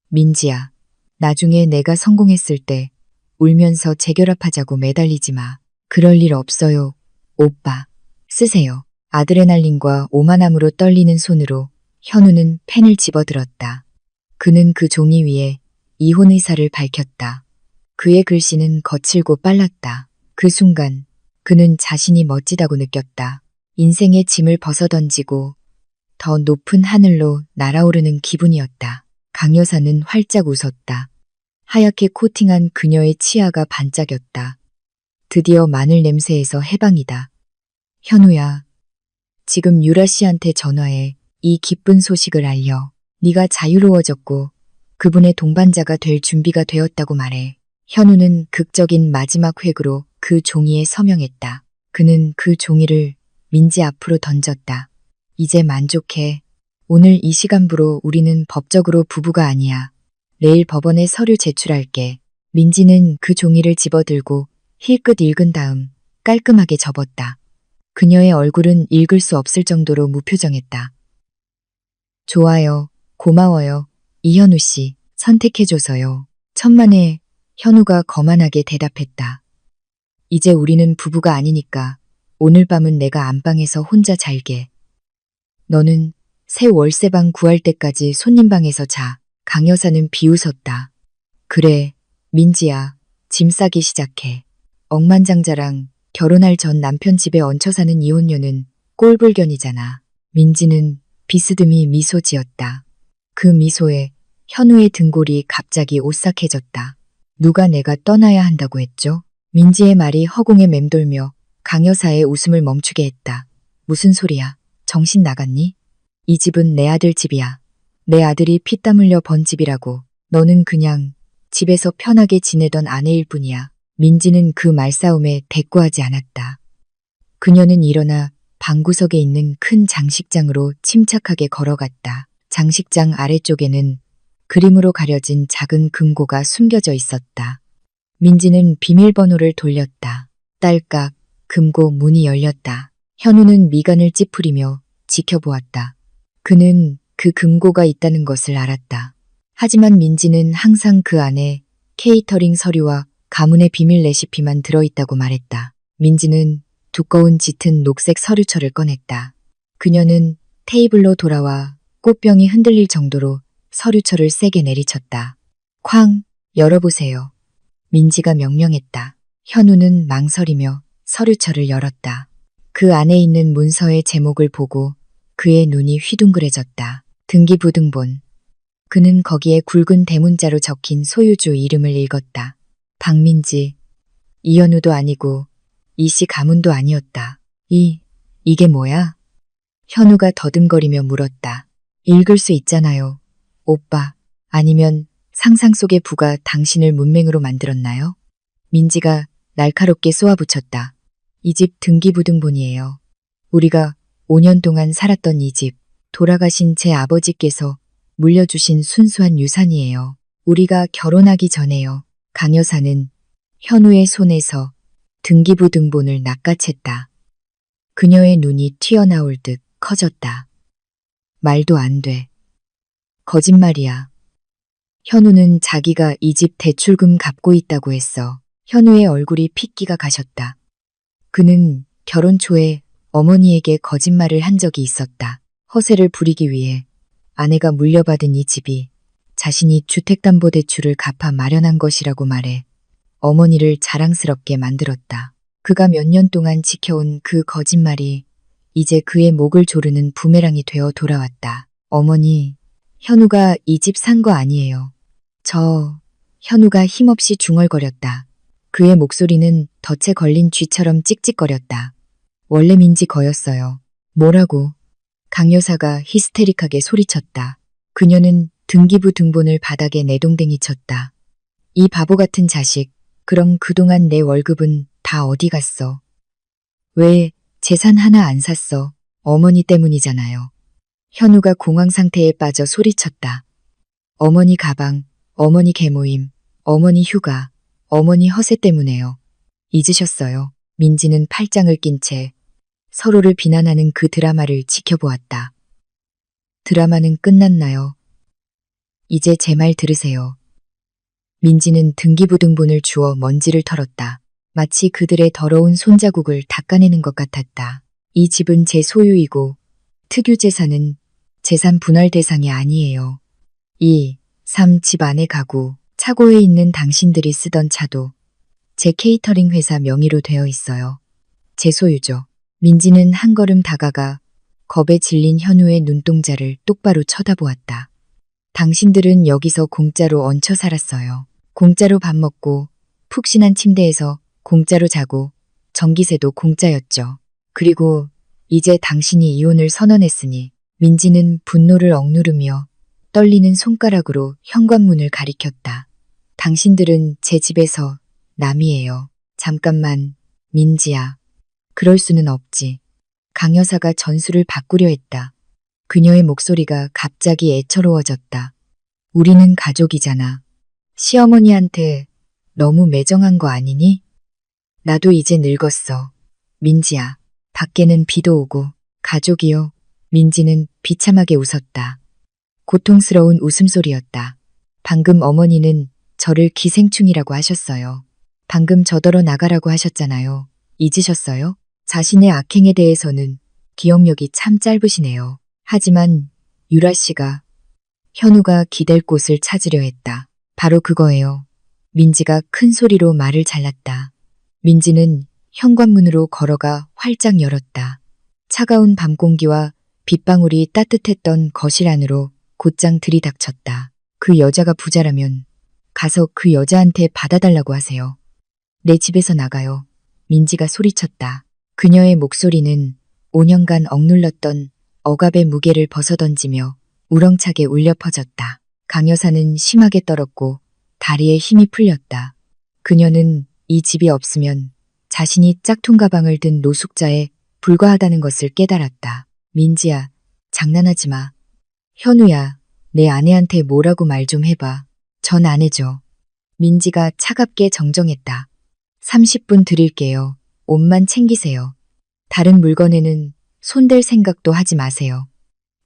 민지야. 나중에 내가 성공했을 때 울면서 재결합하자고 매달리지 마. 그럴 일 없어요. 오빠, 쓰세요. 아드레날린과 오만함으로 떨리는 손으로 현우는 펜을 집어들었다. 그는 그 종이 위에 이혼 의사를 밝혔다. 그의 글씨는 거칠고 빨랐다. 그 순간 그는 자신이 멋지다고 느꼈다. 인생의 짐을 벗어던지고 더 높은 하늘로 날아오르는 기분이었다. 강 여사는 활짝 웃었다. 하얗게 코팅한 그녀의 치아가 반짝였다. 드디어 마늘 냄새에서 해방이다. 현우야, 지금 유라 씨한테 전화해 이 기쁜 소식을 알려. 네가 자유로워졌고 그분의 동반자가 될 준비가 되었다고 말해. 현우는 극적인 마지막 획으로 그 종이에 서명했다. 그는 그 종이를 민지 앞으로 던졌다. 이제 만족해. 오늘 이 시간부로 우리는 법적으로 부부가 아니야. 내일 법원에 서류 제출할게. 민지는 그 종이를 집어들고 힐끗 읽은 다음 깔끔하게 접었다. 그녀의 얼굴은 읽을 수 없을 정도로 무표정했다. 좋아요. 고마워요. 이현우 씨, 선택해줘서요. 천만에 현우가 거만하게 대답했다. 이제 우리는 부부가 아니니까 오늘 밤은 내가 안방에서 혼자 잘게. 너는 새 월세방 구할 때까지 손님방에서 자. 강 여사는 비웃었다. 그래, 민지야, 짐 싸기 시작해. 억만장자랑 결혼할 전 남편 집에 얹혀 사는 이혼녀는 꼴불견이잖아. 민지는 비스듬히 미소 지었다. 그 미소에 현우의 등골이 갑자기 오싹해졌다. 누가 내가 떠나야 한다고 했죠? 민지의 말이 허공에 맴돌며 강 여사의 웃음을 멈추게 했다. 무슨 소리야? 정신 나갔니? 이 집은 내 아들 집이야. 내 아들이 피땀 흘려 번 집이라고. 너는 그냥 집에서 편하게 지내던 아내일 뿐이야. 민지는 그 말싸움에 대꾸하지 않았다. 그녀는 일어나 방구석에 있는 큰 장식장으로 침착하게 걸어갔다. 장식장 아래쪽에는 그림으로 가려진 작은 금고가 숨겨져 있었다. 민지는 비밀번호를 돌렸다. 딸깍, 금고 문이 열렸다. 현우는 미간을 찌푸리며 지켜보았다. 그는 그 금고가 있다는 것을 알았다. 하지만 민지는 항상 그 안에 케이터링 서류와 가문의 비밀 레시피만 들어있다고 말했다. 민지는 두꺼운 짙은 녹색 서류철을 꺼냈다. 그녀는 테이블로 돌아와 꽃병이 흔들릴 정도로 서류철을 세게 내리쳤다. 쾅! 열어보세요. 민지가 명령했다. 현우는 망설이며 서류철을 열었다. 그 안에 있는 문서의 제목을 보고 그의 눈이 휘둥그레졌다. 등기부등본. 그는 거기에 굵은 대문자로 적힌 소유주 이름을 읽었다. 박민지. 이현우도 아니고 이씨 가문도 아니었다. 이게 뭐야? 현우가 더듬거리며 물었다. 읽을 수 있잖아요. 오빠. 아니면 상상 속의 부가 당신을 문맹으로 만들었나요? 민지가 날카롭게 쏘아붙였다. 이 집 등기부등본이에요. 우리가 5년 동안 살았던 이 집, 돌아가신 제 아버지께서 물려주신 순수한 유산이에요. 우리가 결혼하기 전에요. 강 여사는 현우의 손에서 등기부등본을 낚아챘다. 그녀의 눈이 튀어나올 듯 커졌다. 말도 안 돼. 거짓말이야. 현우는 자기가 이 집 대출금 갚고 있다고 했어. 현우의 얼굴이 핏기가 가셨다. 그는 결혼 초에 어머니에게 거짓말을 한 적이 있었다. 허세를 부리기 위해 아내가 물려받은 이 집이 자신이 주택담보대출을 갚아 마련한 것이라고 말해 어머니를 자랑스럽게 만들었다. 그가 몇 년 동안 지켜온 그 거짓말이 이제 그의 목을 조르는 부메랑이 되어 돌아왔다. 어머니, 현우가 이 집 산 거 아니에요. 현우가 힘없이 중얼거렸다. 그의 목소리는 덫에 걸린 쥐처럼 찍찍거렸다. 원래 민지 거였어요. 뭐라고? 강 여사가 히스테릭하게 소리쳤다. 그녀는 등기부등본을 바닥에 내동댕이 쳤다. 이 바보 같은 자식, 그럼 그동안 내 월급은 다 어디 갔어? 왜 재산 하나 안 샀어? 어머니 때문이잖아요. 현우가 공황 상태에 빠져 소리쳤다. 어머니 가방, 어머니 계모임, 어머니 휴가, 어머니 허세 때문에요. 잊으셨어요. 민지는 팔짱을 낀 채 서로를 비난하는 그 드라마를 지켜보았다. 드라마는 끝났나요? 이제 제 말 들으세요. 민지는 등기부등본을 주워 먼지를 털었다. 마치 그들의 더러운 손자국을 닦아내는 것 같았다. 이 집은 제 소유이고 특유재산은 재산 분할 대상이 아니에요. 2, 3 집 안의 가구, 차고에 있는 당신들이 쓰던 차도 제 케이터링 회사 명의로 되어 있어요. 제 소유죠. 민지는 한 걸음 다가가 겁에 질린 현우의 눈동자를 똑바로 쳐다보았다. 당신들은 여기서 공짜로 얹혀 살았어요. 공짜로 밥 먹고 푹신한 침대에서 공짜로 자고 전기세도 공짜였죠. 그리고 이제 당신이 이혼을 선언했으니 민지는 분노를 억누르며 떨리는 손가락으로 현관문을 가리켰다. 당신들은 제 집에서 남이에요. 잠깐만, 민지야. 그럴 수는 없지. 강 여사가 전술을 바꾸려 했다. 그녀의 목소리가 갑자기 애처로워졌다. 우리는 가족이잖아. 시어머니한테 너무 매정한 거 아니니? 나도 이제 늙었어. 민지야. 밖에는 비도 오고 가족이요. 민지는 비참하게 웃었다. 고통스러운 웃음소리였다. 방금 어머니는 저를 기생충이라고 하셨어요. 방금 저더러 나가라고 하셨잖아요. 잊으셨어요? 자신의 악행에 대해서는 기억력이 참 짧으시네요. 하지만 유라 씨가 현우가 기댈 곳을 찾으려 했다. 바로 그거예요. 민지가 큰 소리로 말을 잘랐다. 민지는 현관문으로 걸어가 활짝 열었다. 차가운 밤 공기와 빗방울이 따뜻했던 거실 안으로 곧장 들이닥쳤다. 그 여자가 부자라면 가서 그 여자한테 받아달라고 하세요. 내 집에서 나가요. 민지가 소리쳤다. 그녀의 목소리는 5년간 억눌렀던 억압의 무게를 벗어던지며 우렁차게 울려 퍼졌다. 강 여사는 심하게 떨었고 다리에 힘이 풀렸다. 그녀는 이 집이 없으면 자신이 짝퉁 가방을 든 노숙자에 불과하다는 것을 깨달았다. 민지야, 장난하지 마. 현우야, 내 아내한테 뭐라고 말 좀 해봐. 전 아내죠. 민지가 차갑게 정정했다. 30분 드릴게요. 옷만 챙기세요. 다른 물건에는 손댈 생각도 하지 마세요.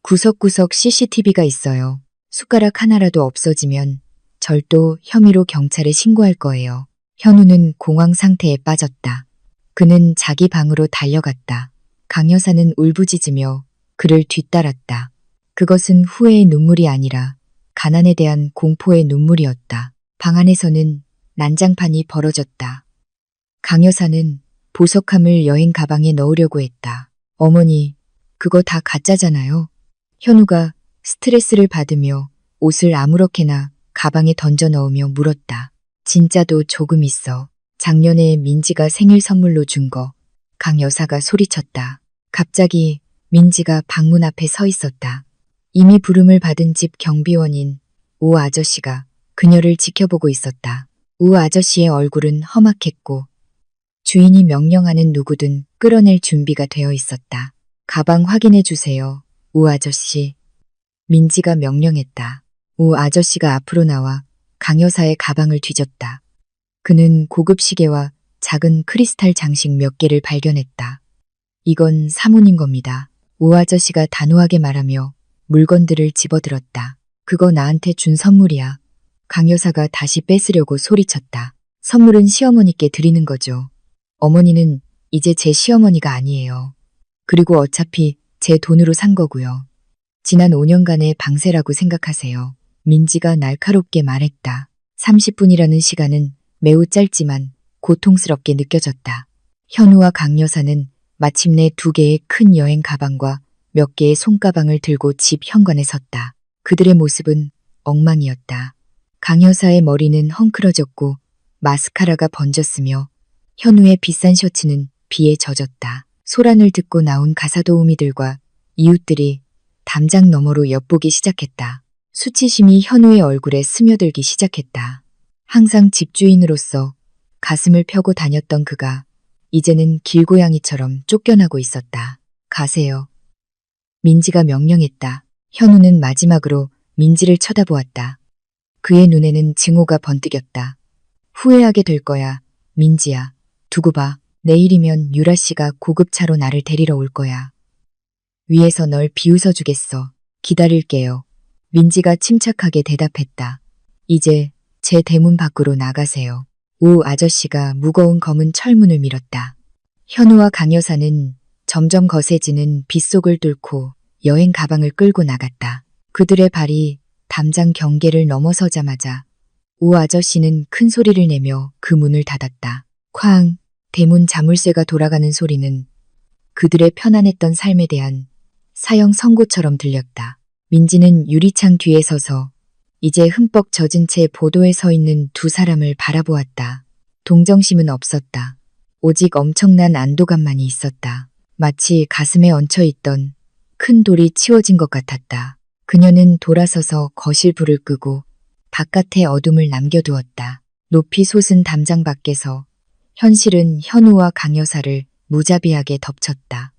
구석구석 CCTV가 있어요. 숟가락 하나라도 없어지면 절도 혐의로 경찰에 신고할 거예요. 현우는 공황 상태에 빠졌다. 그는 자기 방으로 달려갔다. 강 여사는 울부짖으며 그를 뒤따랐다. 그것은 후회의 눈물이 아니라 가난에 대한 공포의 눈물이었다. 방 안에서는 난장판이 벌어졌다. 강 여사는 보석함을 여행 가방에 넣으려고 했다. 어머니, 그거 다 가짜잖아요. 현우가 스트레스를 받으며 옷을 아무렇게나 가방에 던져 넣으며 물었다. 진짜도 조금 있어. 작년에 민지가 생일 선물로 준 거. 강 여사가 소리쳤다. 갑자기 민지가 방문 앞에 서 있었다. 이미 부름을 받은 집 경비원인 우 아저씨가 그녀를 지켜보고 있었다. 우 아저씨의 얼굴은 험악했고 주인이 명령하는 누구든 끌어낼 준비가 되어 있었다. 가방 확인해 주세요. 우 아저씨. 민지가 명령했다. 우 아저씨가 앞으로 나와 강 여사의 가방을 뒤졌다. 그는 고급 시계와 작은 크리스탈 장식 몇 개를 발견했다. 이건 사모님 겁니다. 우 아저씨가 단호하게 말하며 물건들을 집어들었다. 그거 나한테 준 선물이야. 강 여사가 다시 뺏으려고 소리쳤다. 선물은 시어머니께 드리는 거죠. 어머니는 이제 제 시어머니가 아니에요. 그리고 어차피 제 돈으로 산 거고요. 지난 5년간의 방세라고 생각하세요. 민지가 날카롭게 말했다. 30분이라는 시간은 매우 짧지만 고통스럽게 느껴졌다. 현우와 강 여사는 마침내 2개의 큰 여행 가방과 몇 개의 손가방을 들고 집 현관에 섰다. 그들의 모습은 엉망이었다. 강 여사의 머리는 헝클어졌고 마스카라가 번졌으며 현우의 비싼 셔츠는 비에 젖었다. 소란을 듣고 나온 가사도우미들과 이웃들이 담장 너머로 엿보기 시작했다. 수치심이 현우의 얼굴에 스며들기 시작했다. 항상 집주인으로서 가슴을 펴고 다녔던 그가 이제는 길고양이처럼 쫓겨나고 있었다. 가세요. 민지가 명령했다. 현우는 마지막으로 민지를 쳐다보았다. 그의 눈에는 증오가 번뜩였다. 후회하게 될 거야. 민지야. 두고 봐. 내일이면 유라 씨가 고급차로 나를 데리러 올 거야. 위에서 널 비웃어 주겠어. 기다릴게요. 민지가 침착하게 대답했다. 이제 제 대문 밖으로 나가세요. 우 아저씨가 무거운 검은 철문을 밀었다. 현우와 강 여사는 점점 거세지는 빗속을 뚫고 여행 가방을 끌고 나갔다. 그들의 발이 담장 경계를 넘어서자마자 우 아저씨는 큰 소리를 내며 그 문을 닫았다. 쾅! 대문 자물쇠가 돌아가는 소리는 그들의 편안했던 삶에 대한 사형 선고처럼 들렸다. 민지는 유리창 뒤에 서서 이제 흠뻑 젖은 채 보도에 서 있는 두 사람을 바라보았다. 동정심은 없었다. 오직 엄청난 안도감만이 있었다. 마치 가슴에 얹혀있던 큰 돌이 치워진 것 같았다. 그녀는 돌아서서 거실 불을 끄고 바깥의 어둠을 남겨두었다. 높이 솟은 담장 밖에서 현실은 현우와 강 여사를 무자비하게 덮쳤다.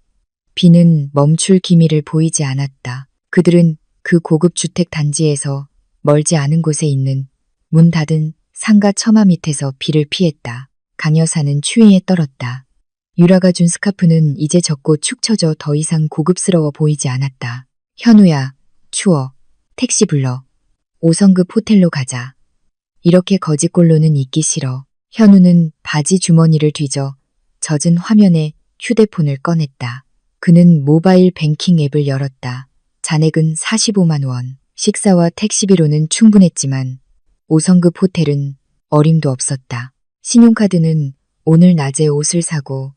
비는 멈출 기미를 보이지 않았다. 그들은 그 고급 주택 단지에서 멀지 않은 곳에 있는 문 닫은 상가 처마 밑에서 비를 피했다. 강 여사는 추위에 떨었다. 유라가 준 스카프는 이제 젖고 축 처져 더 이상 고급스러워 보이지 않았다. 현우야, 추워. 택시 불러. 5성급 호텔로 가자. 이렇게 거지꼴로는 있기 싫어. 현우는 바지 주머니를 뒤져 젖은 화면에 휴대폰을 꺼냈다. 그는 모바일 뱅킹 앱을 열었다. 잔액은 45만 원. 식사와 택시비로는 충분했지만 5성급 호텔은 어림도 없었다. 신용카드는 오늘 낮에 옷을 사고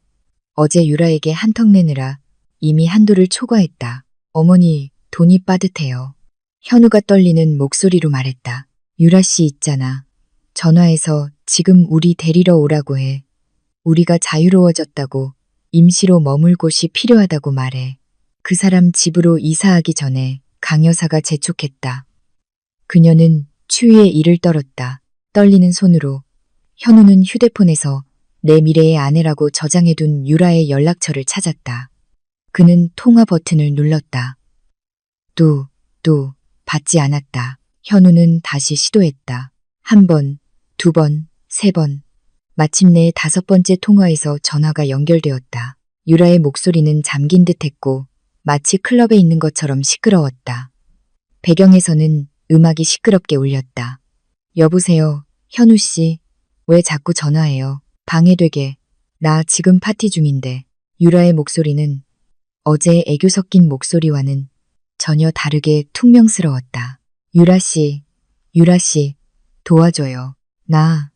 어제 유라에게 한턱 내느라 이미 한도를 초과했다. 어머니, 돈이 빠듯해요. 현우가 떨리는 목소리로 말했다. 유라 씨 있잖아. 전화해서 지금 우리 데리러 오라고 해. 우리가 자유로워졌다고 임시로 머물 곳이 필요하다고 말해. 그 사람 집으로 이사하기 전에 강 여사가 재촉했다. 그녀는 추위에 이를 떨었다. 떨리는 손으로 현우는 휴대폰에서 내 미래의 아내라고 저장해둔 유라의 연락처를 찾았다. 그는 통화 버튼을 눌렀다. 또 받지 않았다. 현우는 다시 시도했다. 한 번, 두 번, 세 번. 마침내 5번째 통화에서 전화가 연결되었다. 유라의 목소리는 잠긴 듯했고 마치 클럽에 있는 것처럼 시끄러웠다. 배경에서는 음악이 시끄럽게 울렸다. 여보세요, 현우 씨. 왜 자꾸 전화해요? 방해되게. 나 지금 파티 중인데. 유라의 목소리는 어제의 애교 섞인 목소리와는 전혀 다르게 퉁명스러웠다. 유라 씨, 도와줘요. 나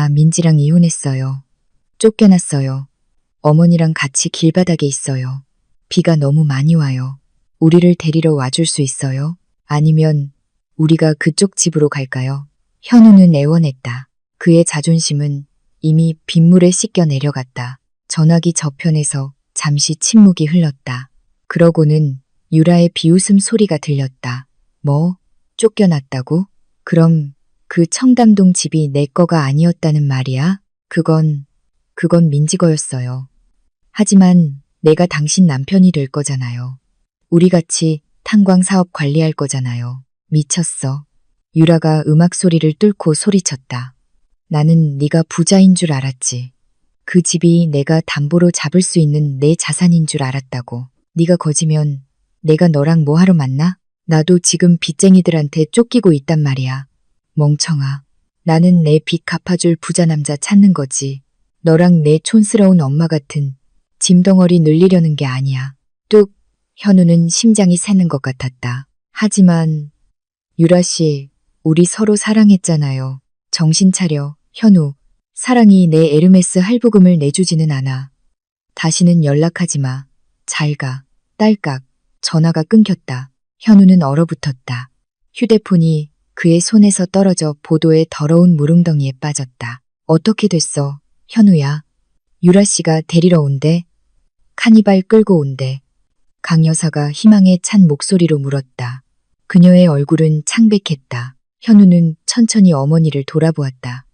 민지랑 이혼했어요. 쫓겨났어요. 어머니랑 같이 길바닥에 있어요. 비가 너무 많이 와요. 우리를 데리러 와줄 수 있어요? 아니면 우리가 그쪽 집으로 갈까요? 현우는 애원했다. 그의 자존심은 이미 빗물에 씻겨 내려갔다. 전화기 저편에서 잠시 침묵이 흘렀다. 그러고는 유라의 비웃음 소리가 들렸다. 뭐? 쫓겨났다고? 그럼 그 청담동 집이 내 거가 아니었다는 말이야? 그건 민지 거였어요. 하지만 내가 당신 남편이 될 거잖아요. 우리 같이 탄광 사업 관리할 거잖아요. 미쳤어. 유라가 음악 소리를 뚫고 소리쳤다. 나는 네가 부자인 줄 알았지. 그 집이 내가 담보로 잡을 수 있는 내 자산인 줄 알았다고. 네가 거지면 내가 너랑 뭐하러 만나? 나도 지금 빚쟁이들한테 쫓기고 있단 말이야. 멍청아. 나는 내 빚 갚아줄 부자 남자 찾는 거지. 너랑 내 촌스러운 엄마 같은 짐덩어리 늘리려는 게 아니야. 뚝. 현우는 심장이 새는 것 같았다. 하지만 유라 씨, 우리 서로 사랑했잖아요. 정신 차려, 현우. 사랑이 내 에르메스 할부금을 내주지는 않아. 다시는 연락하지 마. 잘 가. 딸깍. 전화가 끊겼다. 현우는 얼어붙었다. 휴대폰이 그의 손에서 떨어져 보도의 더러운 무릉덩이에 빠졌다. 어떻게 됐어, 현우야? 유라 씨가 데리러 온대? 카니발 끌고 온대. 강 여사가 희망에 찬 목소리로 물었다. 그녀의 얼굴은 창백했다. 현우는 천천히 어머니를 돌아보았다.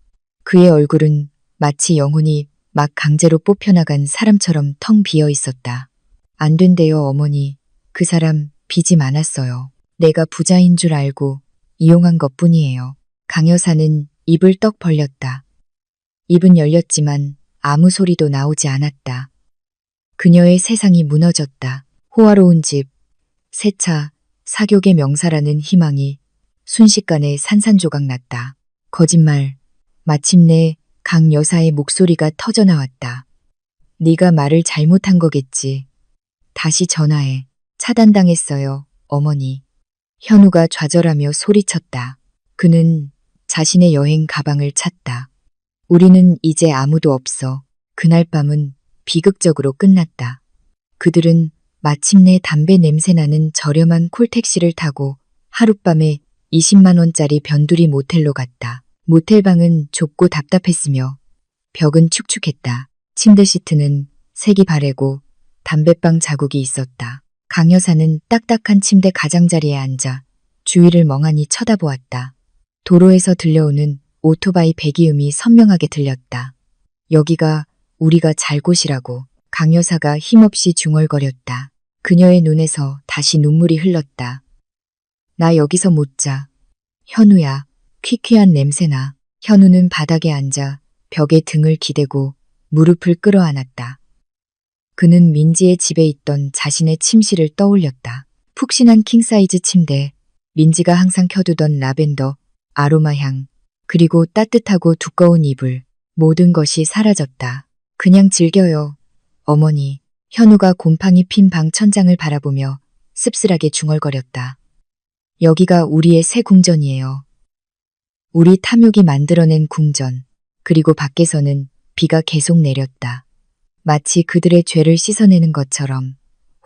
그의 얼굴은 마치 영혼이 막 강제로 뽑혀나간 사람처럼 텅 비어 있었다. 안 된대요, 어머니. 그 사람 빚이 많았어요. 내가 부자인 줄 알고 이용한 것뿐이에요. 강 여사는 입을 떡 벌렸다. 입은 열렸지만 아무 소리도 나오지 않았다. 그녀의 세상이 무너졌다. 호화로운 집, 새 차, 사교계 명사라는 희망이 순식간에 산산조각 났다. 거짓말. 마침내 강 여사의 목소리가 터져나왔다. 네가 말을 잘못한 거겠지. 다시 전화해. 차단당했어요, 어머니. 현우가 좌절하며 소리쳤다. 그는 자신의 여행 가방을 찾다. 우리는 이제 아무도 없어. 그날 밤은 비극적으로 끝났다. 그들은 마침내 담배 냄새나는 저렴한 콜택시를 타고 하룻밤에 20만 원짜리 변두리 모텔로 갔다. 모텔방은 좁고 답답했으며 벽은 축축했다. 침대 시트는 색이 바래고 담뱃방 자국이 있었다. 강 여사는 딱딱한 침대 가장자리에 앉아 주위를 멍하니 쳐다보았다. 도로에서 들려오는 오토바이 배기음이 선명하게 들렸다. 여기가 우리가 잘 곳이라고. 강 여사가 힘없이 중얼거렸다. 그녀의 눈에서 다시 눈물이 흘렀다. 나 여기서 못 자. 현우야. 퀴퀴한 냄새나. 현우는 바닥에 앉아 벽에 등을 기대고 무릎을 끌어안았다. 그는 민지의 집에 있던 자신의 침실을 떠올렸다. 푹신한 킹사이즈 침대, 민지가 항상 켜두던 라벤더, 아로마 향, 그리고 따뜻하고 두꺼운 이불, 모든 것이 사라졌다. 그냥 즐겨요, 어머니. 현우가 곰팡이 핀 방 천장을 바라보며 씁쓸하게 중얼거렸다. 여기가 우리의 새 궁전이에요. 우리 탐욕이 만들어낸 궁전. 그리고 밖에서는 비가 계속 내렸다. 마치 그들의 죄를 씻어내는 것처럼,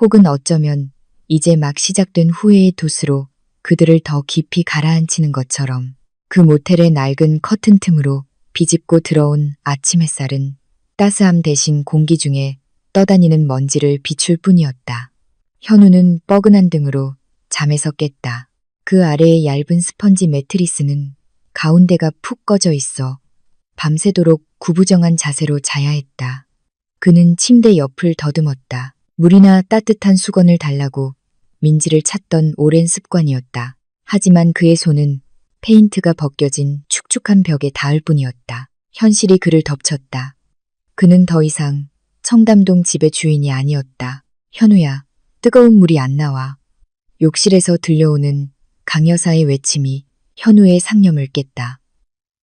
혹은 어쩌면 이제 막 시작된 후회의 돛으로 그들을 더 깊이 가라앉히는 것처럼. 그 모텔의 낡은 커튼 틈으로 비집고 들어온 아침 햇살은 따스함 대신 공기 중에 떠다니는 먼지를 비출 뿐이었다. 현우는 뻐근한 등으로 잠에서 깼다. 그 아래의 얇은 스펀지 매트리스는 가운데가 푹 꺼져 있어 밤새도록 구부정한 자세로 자야 했다. 그는 침대 옆을 더듬었다. 물이나 따뜻한 수건을 달라고 민지를 찾던 오랜 습관이었다. 하지만 그의 손은 페인트가 벗겨진 축축한 벽에 닿을 뿐이었다. 현실이 그를 덮쳤다. 그는 더 이상 청담동 집의 주인이 아니었다. 현우야, 뜨거운 물이 안 나와. 욕실에서 들려오는 강 여사의 외침이 현우의 상념을 깼다.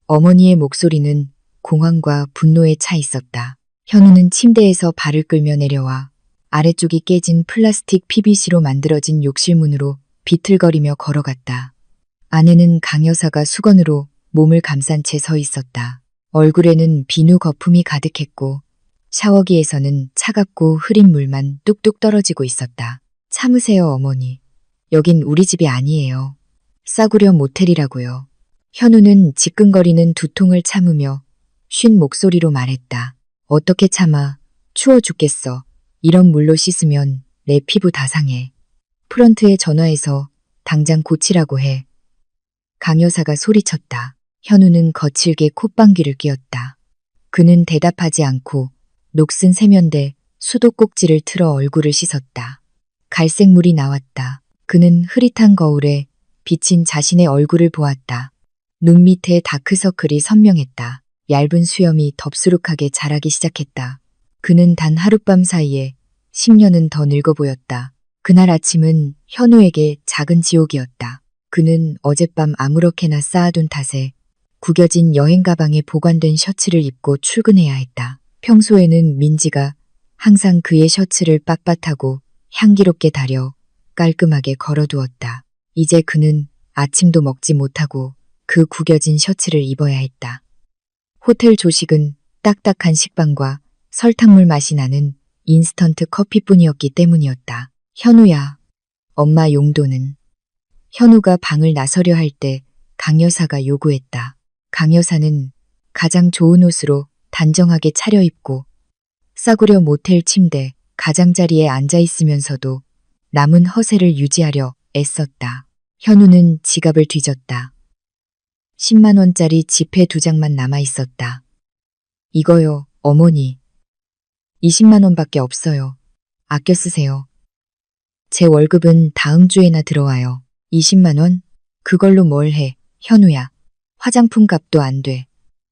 어머니의 목소리는 공황과 분노에 차 있었다. 현우는 침대에서 발을 끌며 내려와 아래쪽이 깨진 플라스틱 PVC로 만들어진 욕실 문으로 비틀거리며 걸어갔다. 안에는 강 여사가 수건으로 몸을 감싼 채 서 있었다. 얼굴에는 비누 거품이 가득했고 샤워기에서는 차갑고 흐린 물만 뚝뚝 떨어지고 있었다. 참으세요, 어머니. 여긴 우리 집이 아니에요. 싸구려 모텔이라고요. 현우는 지끈거리는 두통을 참으며 쉰 목소리로 말했다. 어떻게 참아. 추워 죽겠어. 이런 물로 씻으면 내 피부 다 상해. 프런트에 전화해서 당장 고치라고 해. 강 여사가 소리쳤다. 현우는 거칠게 콧방귀를 뀌었다. 그는 대답하지 않고 녹슨 세면대 수도꼭지를 틀어 얼굴을 씻었다. 갈색물이 나왔다. 그는 흐릿한 거울에 비친 자신의 얼굴을 보았다. 눈 밑에 다크서클이 선명했다. 얇은 수염이 덥수룩하게 자라기 시작했다. 그는 단 하룻밤 사이에 10년은 더 늙어 보였다. 그날 아침은 현우에게 작은 지옥이었다. 그는 어젯밤 아무렇게나 쌓아둔 탓에 구겨진 여행 가방에 보관된 셔츠를 입고 출근해야 했다. 평소에는 민지가 항상 그의 셔츠를 빳빳하고 향기롭게 다려 깔끔하게 걸어두었다. 이제 그는 아침도 먹지 못하고 그 구겨진 셔츠를 입어야 했다. 호텔 조식은 딱딱한 식빵과 설탕물 맛이 나는 인스턴트 커피뿐이었기 때문이었다. 현우야, 엄마 용돈은? 현우가 방을 나서려 할 때 강 여사가 요구했다. 강 여사는 가장 좋은 옷으로 단정하게 차려입고 싸구려 모텔 침대 가장자리에 앉아 있으면서도 남은 허세를 유지하려 애썼다. 현우는 지갑을 뒤졌다. 10만 원짜리 지폐 2장만 남아 있었다. 이거요, 어머니. 20만 원밖에 없어요. 아껴 쓰세요. 제 월급은 다음 주에나 들어와요. 20만 원? 그걸로 뭘 해, 현우야. 화장품 값도 안 돼.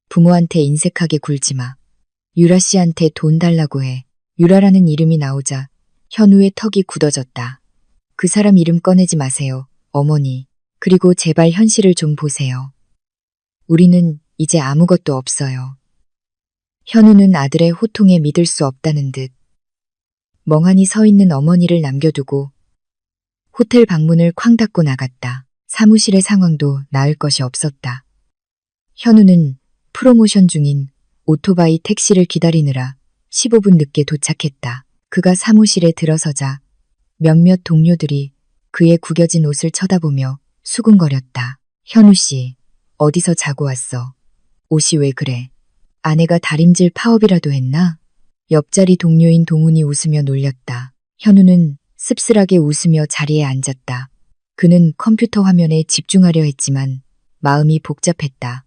부모한테 인색하게 굴지 마. 유라 씨한테 돈 달라고 해. 유라라는 이름이 나오자 현우의 턱이 굳어졌다. 그 사람 이름 꺼내지 마세요, 어머니. 그리고 제발 현실을 좀 보세요. 우리는 이제 아무것도 없어요. 현우는 아들의 호통에 믿을 수 없다는 듯 멍하니 서 있는 어머니를 남겨두고 호텔 방문을 쾅 닫고 나갔다. 사무실의 상황도 나을 것이 없었다. 현우는 프로모션 중인 오토바이 택시를 기다리느라 15분 늦게 도착했다. 그가 사무실에 들어서자 몇몇 동료들이 그의 구겨진 옷을 쳐다보며 수군거렸다. 현우 씨, 어디서 자고 왔어? 옷이 왜 그래? 아내가 다림질 파업이라도 했나? 옆자리 동료인 동훈이 웃으며 놀렸다. 현우는 씁쓸하게 웃으며 자리에 앉았다. 그는 컴퓨터 화면에 집중하려 했지만 마음이 복잡했다.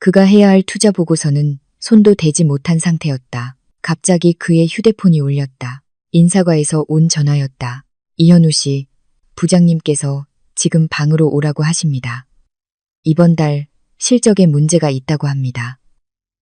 그가 해야 할 투자 보고서는 손도 대지 못한 상태였다. 갑자기 그의 휴대폰이 울렸다. 인사과에서 온 전화였다. 이현우 씨, 부장님께서 지금 방으로 오라고 하십니다. 이번 달 실적에 문제가 있다고 합니다.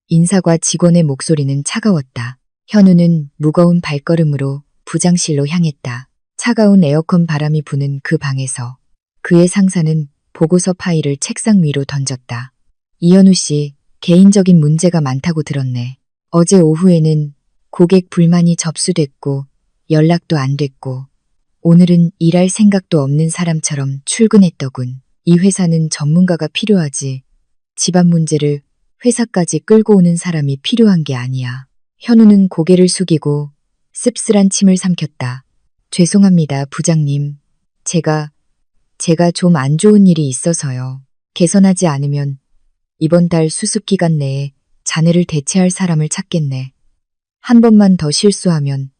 인사과 직원의 목소리는 차가웠다. 현우는 무거운 발걸음으로 부장실로 향했다. 차가운 에어컨 바람이 부는 그 방에서 그의 상사는 보고서 파일을 책상 위로 던졌다. 이현우 씨, 개인적인 문제가 많다고 들었네. 어제 오후에는 고객 불만이 접수됐고 연락도 안 됐고 오늘은 일할 생각도 없는 사람처럼 출근했더군. 이 회사는 전문가가 필요하지. 집안 문제를 회사까지 끌고 오는 사람이 필요한 게 아니야. 현우는 고개를 숙이고 씁쓸한 침을 삼켰다. 죄송합니다, 부장님. 제가 좀 안 좋은 일이 있어서요. 개선하지 않으면 이번 달 수습 기간 내에 자네를 대체할 사람을 찾겠네. 한 번만 더 실수하면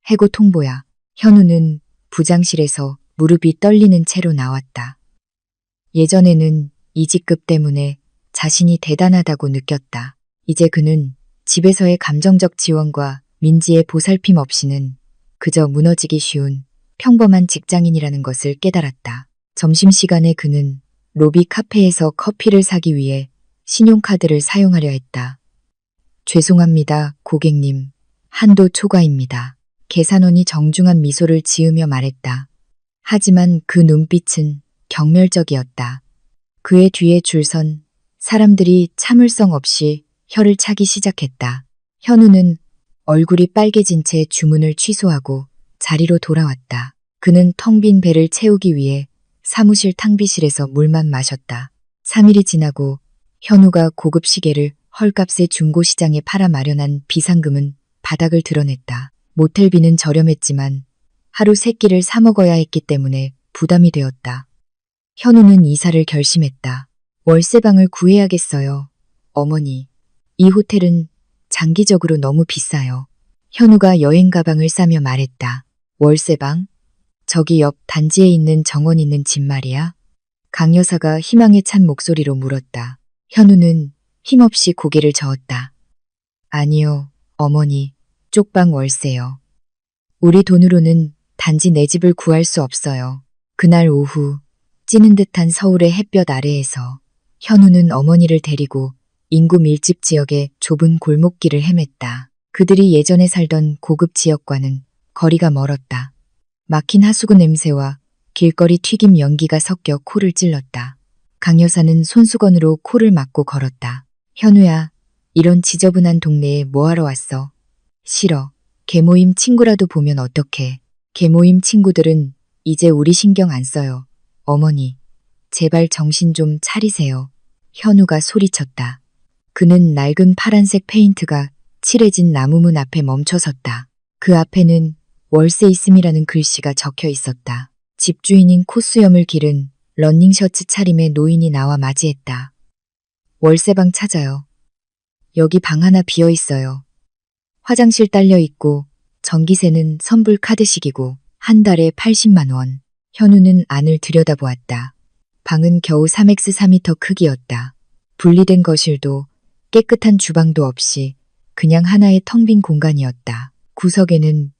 해고 통보야. 현우는 부장실에서 무릎이 떨리는 채로 나왔다. 예전에는 이 직급 때문에 자신이 대단하다고 느꼈다. 이제 그는 집에서의 감정적 지원과 민지의 보살핌 없이는 그저 무너지기 쉬운 평범한 직장인이라는 것을 깨달았다. 점심시간에 그는 로비 카페에서 커피를 사기 위해 신용카드를 사용하려 했다. 죄송합니다, 고객님. 한도 초과입니다. 계산원이 정중한 미소를 지으며 말했다. 하지만 그 눈빛은 경멸적이었다. 그의 뒤에 줄선 사람들이 참을성 없이 혀를 차기 시작했다. 현우는 얼굴이 빨개진 채 주문을 취소하고 자리로 돌아왔다. 그는 텅 빈 배를 채우기 위해 사무실 탕비실에서 물만 마셨다. 3일이 지나고 현우가 고급 시계를 헐값에 중고시장에 팔아 마련한 비상금은 바닥을 드러냈다. 모텔비는 저렴했지만 하루 3끼를 사 먹어야 했기 때문에 부담이 되었다. 현우는 이사를 결심했다. 월세방을 구해야겠어요. 어머니, 이 호텔은 장기적으로 너무 비싸요. 현우가 여행 가방을 싸며 말했다. 월세방? 저기 옆 단지에 있는 정원 있는 집 말이야? 강 여사가 희망에 찬 목소리로 물었다. 현우는 힘없이 고개를 저었다. 아니요, 어머니, 쪽방 월세요. 우리 돈으로는 단지 내 집을 구할 수 없어요. 그날 오후 찌는 듯한 서울의 햇볕 아래에서 현우는 어머니를 데리고 인구 밀집 지역의 좁은 골목길을 헤맸다. 그들이 예전에 살던 고급 지역과는 거리가 멀었다. 막힌 하수구 냄새와 길거리 튀김 연기가 섞여 코를 찔렀다. 강 여사는 손수건으로 코를 막고 걸었다. 현우야, 이런 지저분한 동네에 뭐하러 왔어? 싫어. 개모임 친구라도 보면 어떡해. 개모임 친구들은 이제 우리 신경 안 써요. 어머니, 제발 정신 좀 차리세요. 현우가 소리쳤다. 그는 낡은 파란색 페인트가 칠해진 나무문 앞에 멈춰섰다. 그 앞에는 월세 있음이라는 글씨가 적혀 있었다. 집주인인 코수염을 기른 러닝셔츠 차림의 노인이 나와 맞이했다. 월세방 찾아요. 여기 방 하나 비어 있어요. 화장실 딸려 있고 전기세는 선불 카드식이고 한 달에 80만 원. 현우는 안을 들여다보았다. 방은 겨우 3x4m 크기였다. 분리된 거실도 깨끗한 주방도 없이 그냥 하나의 텅 빈 공간이었다. 구석에는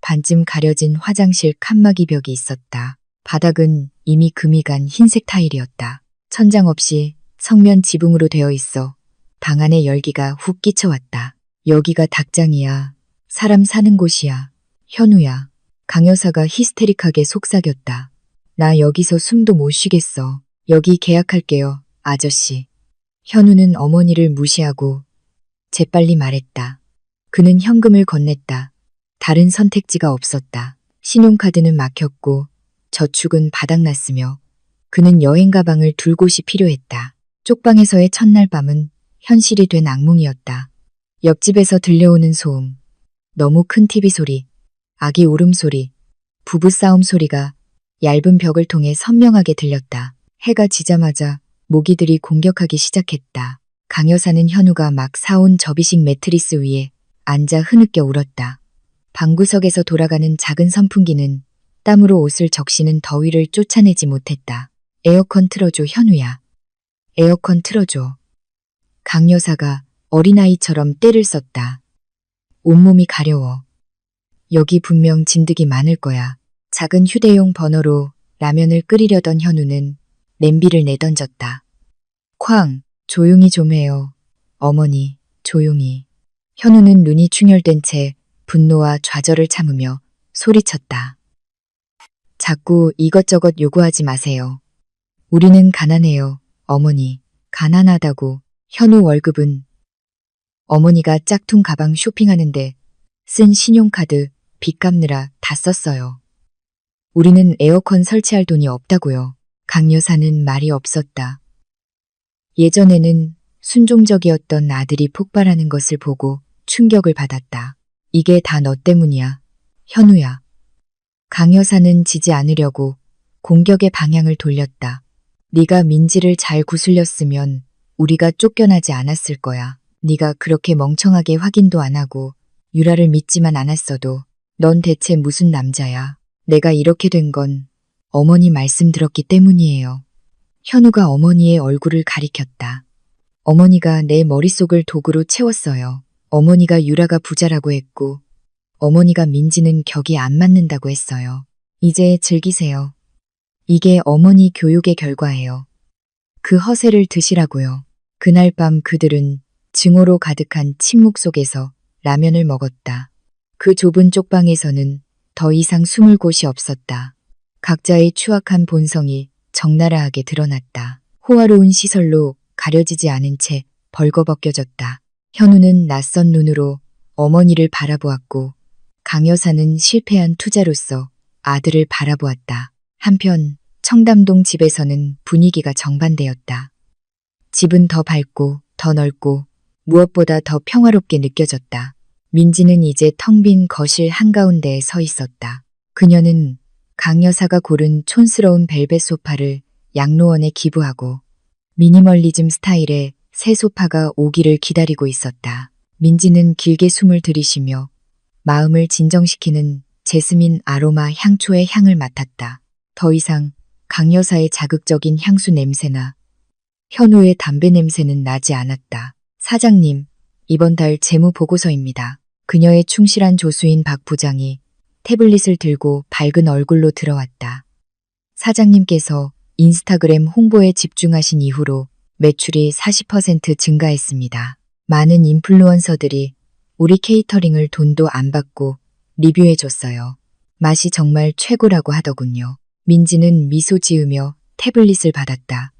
반쯤 가려진 화장실 칸막이 벽이 있었다. 바닥은 이미 금이 간 흰색 타일이었다. 천장 없이 성면 지붕으로 되어 있어 방 안에 열기가 훅 끼쳐왔다. 여기가 닭장이야. 사람 사는 곳이야. 현우야. 강 여사가 히스테릭하게 속삭였다. 나 여기서 숨도 못 쉬겠어. 여기 계약할게요, 아저씨. 현우는 어머니를 무시하고 재빨리 말했다. 그는 현금을 건넸다. 다른 선택지가 없었다. 신용카드는 막혔고 저축은 바닥났으며 그는 여행 가방을 둘 곳이 필요했다. 쪽방에서의 첫날 밤은 현실이 된 악몽이었다. 옆집에서 들려오는 소음, 너무 큰 TV 소리, 아기 울음소리, 부부싸움 소리가 얇은 벽을 통해 선명하게 들렸다. 해가 지자마자 모기들이 공격하기 시작했다. 강 여사는 현우가 막 사온 접이식 매트리스 위에 앉아 흐느껴 울었다. 방구석에서 돌아가는 작은 선풍기는 땀으로 옷을 적시는 더위를 쫓아내지 못했다. 에어컨 틀어줘, 현우야. 에어컨 틀어줘. 강 여사가 어린아이처럼 떼를 썼다. 온몸이 가려워. 여기 분명 진드기 많을 거야. 작은 휴대용 버너로 라면을 끓이려던 현우는 냄비를 내던졌다. 쾅! 조용히 좀 해요. 어머니, 조용히. 현우는 눈이 충혈된 채 분노와 좌절을 참으며 소리쳤다. 자꾸 이것저것 요구하지 마세요. 우리는 가난해요, 어머니. 가난하다고. 현우 월급은 어머니가 짝퉁 가방 쇼핑하는데 쓴 신용카드 빚 갚느라 다 썼어요. 우리는 에어컨 설치할 돈이 없다고요. 강 여사는 말이 없었다. 예전에는 순종적이었던 아들이 폭발하는 것을 보고 충격을 받았다. 이게 다 너 때문이야, 현우야. 강 여사는 지지 않으려고 공격의 방향을 돌렸다. 네가 민지를 잘 구슬렸으면 우리가 쫓겨나지 않았을 거야. 네가 그렇게 멍청하게 확인도 안 하고 유라를 믿지만 않았어도 넌 대체 무슨 남자야. 내가 이렇게 된 건 어머니 말씀 들었기 때문이에요. 현우가 어머니의 얼굴을 가리켰다. 어머니가 내 머릿속을 도구로 채웠어요. 어머니가 유라가 부자라고 했고 어머니가 민지는 격이 안 맞는다고 했어요. 이제 즐기세요. 이게 어머니 교육의 결과예요. 그 허세를 드시라고요. 그날 밤 그들은 증오로 가득한 침묵 속에서 라면을 먹었다. 그 좁은 쪽방에서는 더 이상 숨을 곳이 없었다. 각자의 추악한 본성이 적나라하게 드러났다. 호화로운 시설로 가려지지 않은 채 벌거벗겨졌다. 현우는 낯선 눈으로 어머니를 바라보았고 강 여사는 실패한 투자로서 아들을 바라보았다. 한편 청담동 집에서는 분위기가 정반대였다. 집은 더 밝고 더 넓고 무엇보다 더 평화롭게 느껴졌다. 민지는 이제 텅 빈 거실 한가운데에 서 있었다. 그녀는 강 여사가 고른 촌스러운 벨벳 소파를 양로원에 기부하고 미니멀리즘 스타일의 새 소파가 오기를 기다리고 있었다. 민지는 길게 숨을 들이쉬며 마음을 진정시키는 제스민 아로마 향초의 향을 맡았다. 더 이상 강 여사의 자극적인 향수 냄새나 현우의 담배 냄새는 나지 않았다. 사장님, 이번 달 재무 보고서입니다. 그녀의 충실한 조수인 박 부장이 태블릿을 들고 밝은 얼굴로 들어왔다. 사장님께서 인스타그램 홍보에 집중하신 이후로 매출이 40% 증가했습니다. 많은 인플루언서들이 우리 케이터링을 돈도 안 받고 리뷰해줬어요. 맛이 정말 최고라고 하더군요. 민지는 미소 지으며 태블릿을 받았다.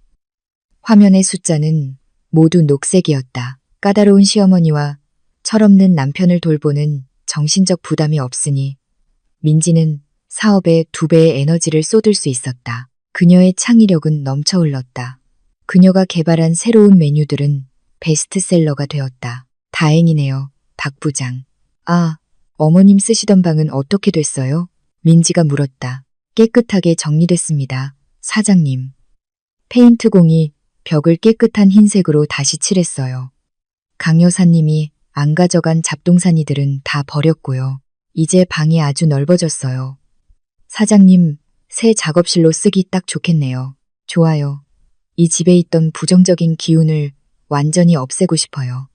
화면의 숫자는 모두 녹색이었다. 까다로운 시어머니와 철없는 남편을 돌보는 정신적 부담이 없으니 민지는 사업에 2배의 에너지를 쏟을 수 있었다. 그녀의 창의력은 넘쳐 흘렀다. 그녀가 개발한 새로운 메뉴들은 베스트셀러가 되었다. 다행이네요, 박 부장. 아, 어머님 쓰시던 방은 어떻게 됐어요? 민지가 물었다. 깨끗하게 정리됐습니다, 사장님. 페인트공이 벽을 깨끗한 흰색으로 다시 칠했어요. 강 여사님이 안 가져간 잡동사니들은 다 버렸고요. 이제 방이 아주 넓어졌어요. 사장님, 새 작업실로 쓰기 딱 좋겠네요. 좋아요. 이 집에 있던 부정적인 기운을 완전히 없애고 싶어요.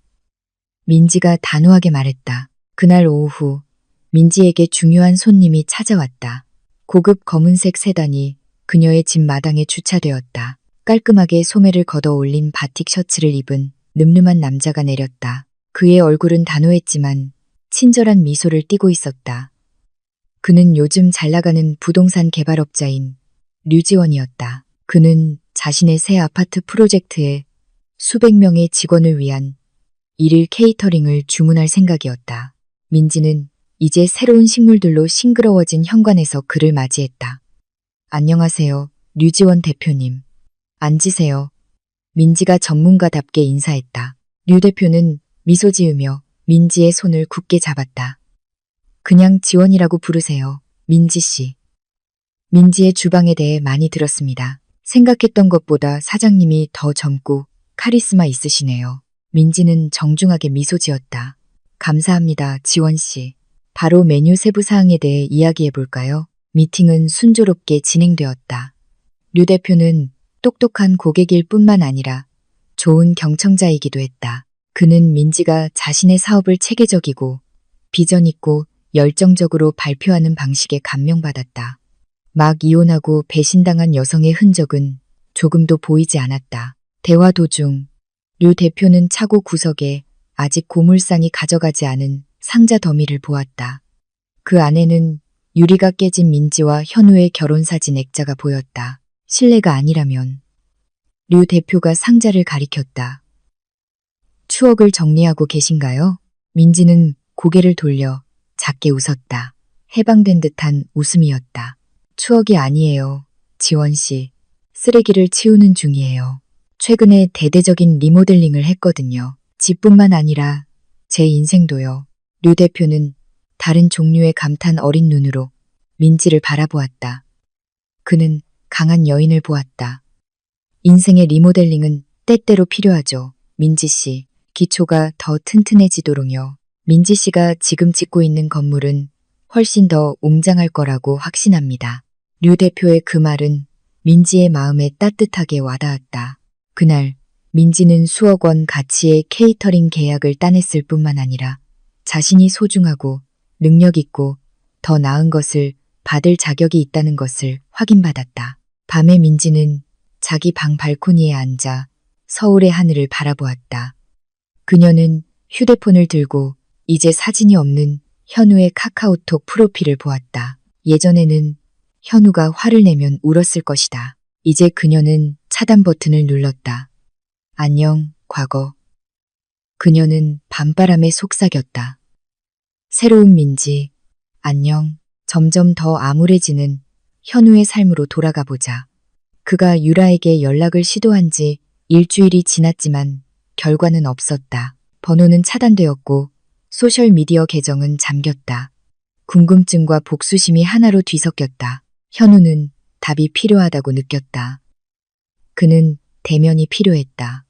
민지가 단호하게 말했다. 그날 오후 민지에게 중요한 손님이 찾아왔다. 고급 검은색 세단이 그녀의 집 마당에 주차되었다. 깔끔하게 소매를 걷어 올린 바틱 셔츠를 입은 늠름한 남자가 내렸다. 그의 얼굴은 단호했지만 친절한 미소를 띠고 있었다. 그는 요즘 잘나가는 부동산 개발업자인 류지원이었다. 그는 자신의 새 아파트 프로젝트에 수백 명의 직원을 위한 일일 케이터링을 주문할 생각이었다. 민지는 이제 새로운 식물들로 싱그러워진 현관에서 그를 맞이했다. 안녕하세요, 류지원 대표님. 앉으세요. 민지가 전문가답게 인사했다. 류 대표는 미소 지으며 민지의 손을 굳게 잡았다. 그냥 지원이라고 부르세요, 민지 씨. 민지의 주방에 대해 많이 들었습니다. 생각했던 것보다 사장님이 더 젊고 카리스마 있으시네요. 민지는 정중하게 미소 지었다. 감사합니다, 지원 씨. 바로 메뉴 세부 사항에 대해 이야기해 볼까요? 미팅은 순조롭게 진행되었다. 류 대표는 똑똑한 고객일 뿐만 아니라 좋은 경청자이기도 했다. 그는 민지가 자신의 사업을 체계적이고 비전 있고 열정적으로 발표하는 방식에 감명받았다. 막 이혼하고 배신당한 여성의 흔적은 조금도 보이지 않았다. 대화 도중 류 대표는 차고 구석에 아직 고물상이 가져가지 않은 상자 더미를 보았다. 그 안에는 유리가 깨진 민지와 현우의 결혼사진 액자가 보였다. 실례가 아니라면. 류 대표가 상자를 가리켰다. 추억을 정리하고 계신가요? 민지는 고개를 돌려 작게 웃었다. 해방된 듯한 웃음이었다. 추억이 아니에요, 지원 씨. 쓰레기를 치우는 중이에요. 최근에 대대적인 리모델링을 했거든요. 집뿐만 아니라 제 인생도요. 류 대표는 다른 종류의 감탄 어린 눈으로 민지를 바라보았다. 그는 강한 여인을 보았다. 인생의 리모델링은 때때로 필요하죠. 민지 씨, 기초가 더 튼튼해지도록요. 민지 씨가 지금 짓고 있는 건물은 훨씬 더 웅장할 거라고 확신합니다. 류 대표의 그 말은 민지의 마음에 따뜻하게 와닿았다. 그날 민지는 수억 원 가치의 케이터링 계약을 따냈을 뿐만 아니라 자신이 소중하고 능력 있고 더 나은 것을 받을 자격이 있다는 것을 확인받았다. 밤에 민지는 자기 방 발코니에 앉아 서울의 하늘을 바라보았다. 그녀는 휴대폰을 들고 이제 사진이 없는 현우의 카카오톡 프로필을 보았다. 예전에는 현우가 화를 내면 울었을 것이다. 이제 그녀는 차단 버튼을 눌렀다. 안녕, 과거. 그녀는 밤바람에 속삭였다. 새로운 민지, 안녕. 점점 더 암울해지는 현우의 삶으로 돌아가 보자. 그가 유라에게 연락을 시도한 지 일주일이 지났지만 결과는 없었다. 번호는 차단되었고 소셜미디어 계정은 잠겼다. 궁금증과 복수심이 하나로 뒤섞였다. 현우는 답이 필요하다고 느꼈다. 그는 대면이 필요했다.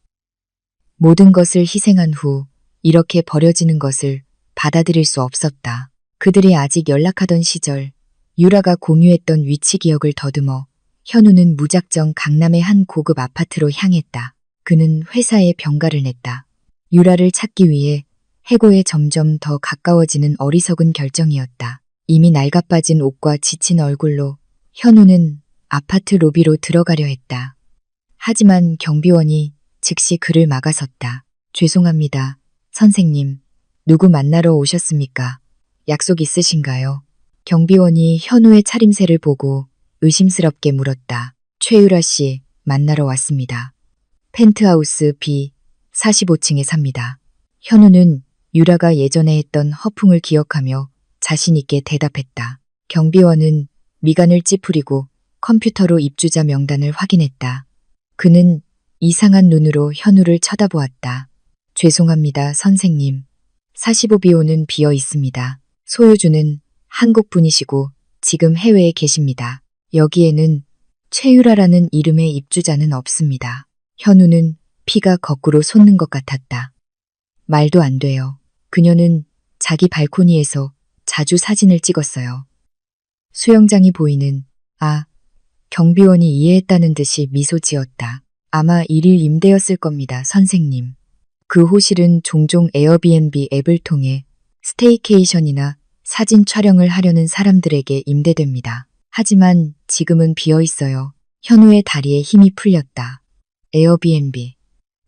모든 것을 희생한 후 이렇게 버려지는 것을 받아들일 수 없었다. 그들이 아직 연락하던 시절 유라가 공유했던 위치 기억을 더듬어 현우는 무작정 강남의 한 고급 아파트로 향했다. 그는 회사에 병가를 냈다. 유라를 찾기 위해 해고에 점점 더 가까워지는 어리석은 결정이었다. 이미 낡아빠진 옷과 지친 얼굴로 현우는 아파트 로비로 들어가려 했다. 하지만 경비원이 즉시 그를 막아섰다. 죄송합니다, 선생님. 누구 만나러 오셨습니까? 약속 있으신가요? 경비원이 현우의 차림새를 보고 의심스럽게 물었다. 최유라 씨 만나러 왔습니다. 펜트하우스 B 45층에 삽니다. 현우는 유라가 예전에 했던 허풍을 기억하며 자신 있게 대답했다. 경비원은 미간을 찌푸리고 컴퓨터로 입주자 명단을 확인했다. 그는 이상한 눈으로 현우를 쳐다보았다. 죄송합니다, 선생님. 45비호는 비어 있습니다. 소유주는 한국 분이시고 지금 해외에 계십니다. 여기에는 최유라라는 이름의 입주자는 없습니다. 현우는 피가 거꾸로 솟는 것 같았다. 말도 안 돼요. 그녀는 자기 발코니에서 자주 사진을 찍었어요. 수영장이 보이는, 경비원이 이해했다는 듯이 미소 지었다. 아마 일일 임대였을 겁니다, 선생님. 그 호실은 종종 에어비앤비 앱을 통해 스테이케이션이나 사진 촬영을 하려는 사람들에게 임대됩니다. 하지만 지금은 비어 있어요. 현우의 다리에 힘이 풀렸다. 에어비앤비.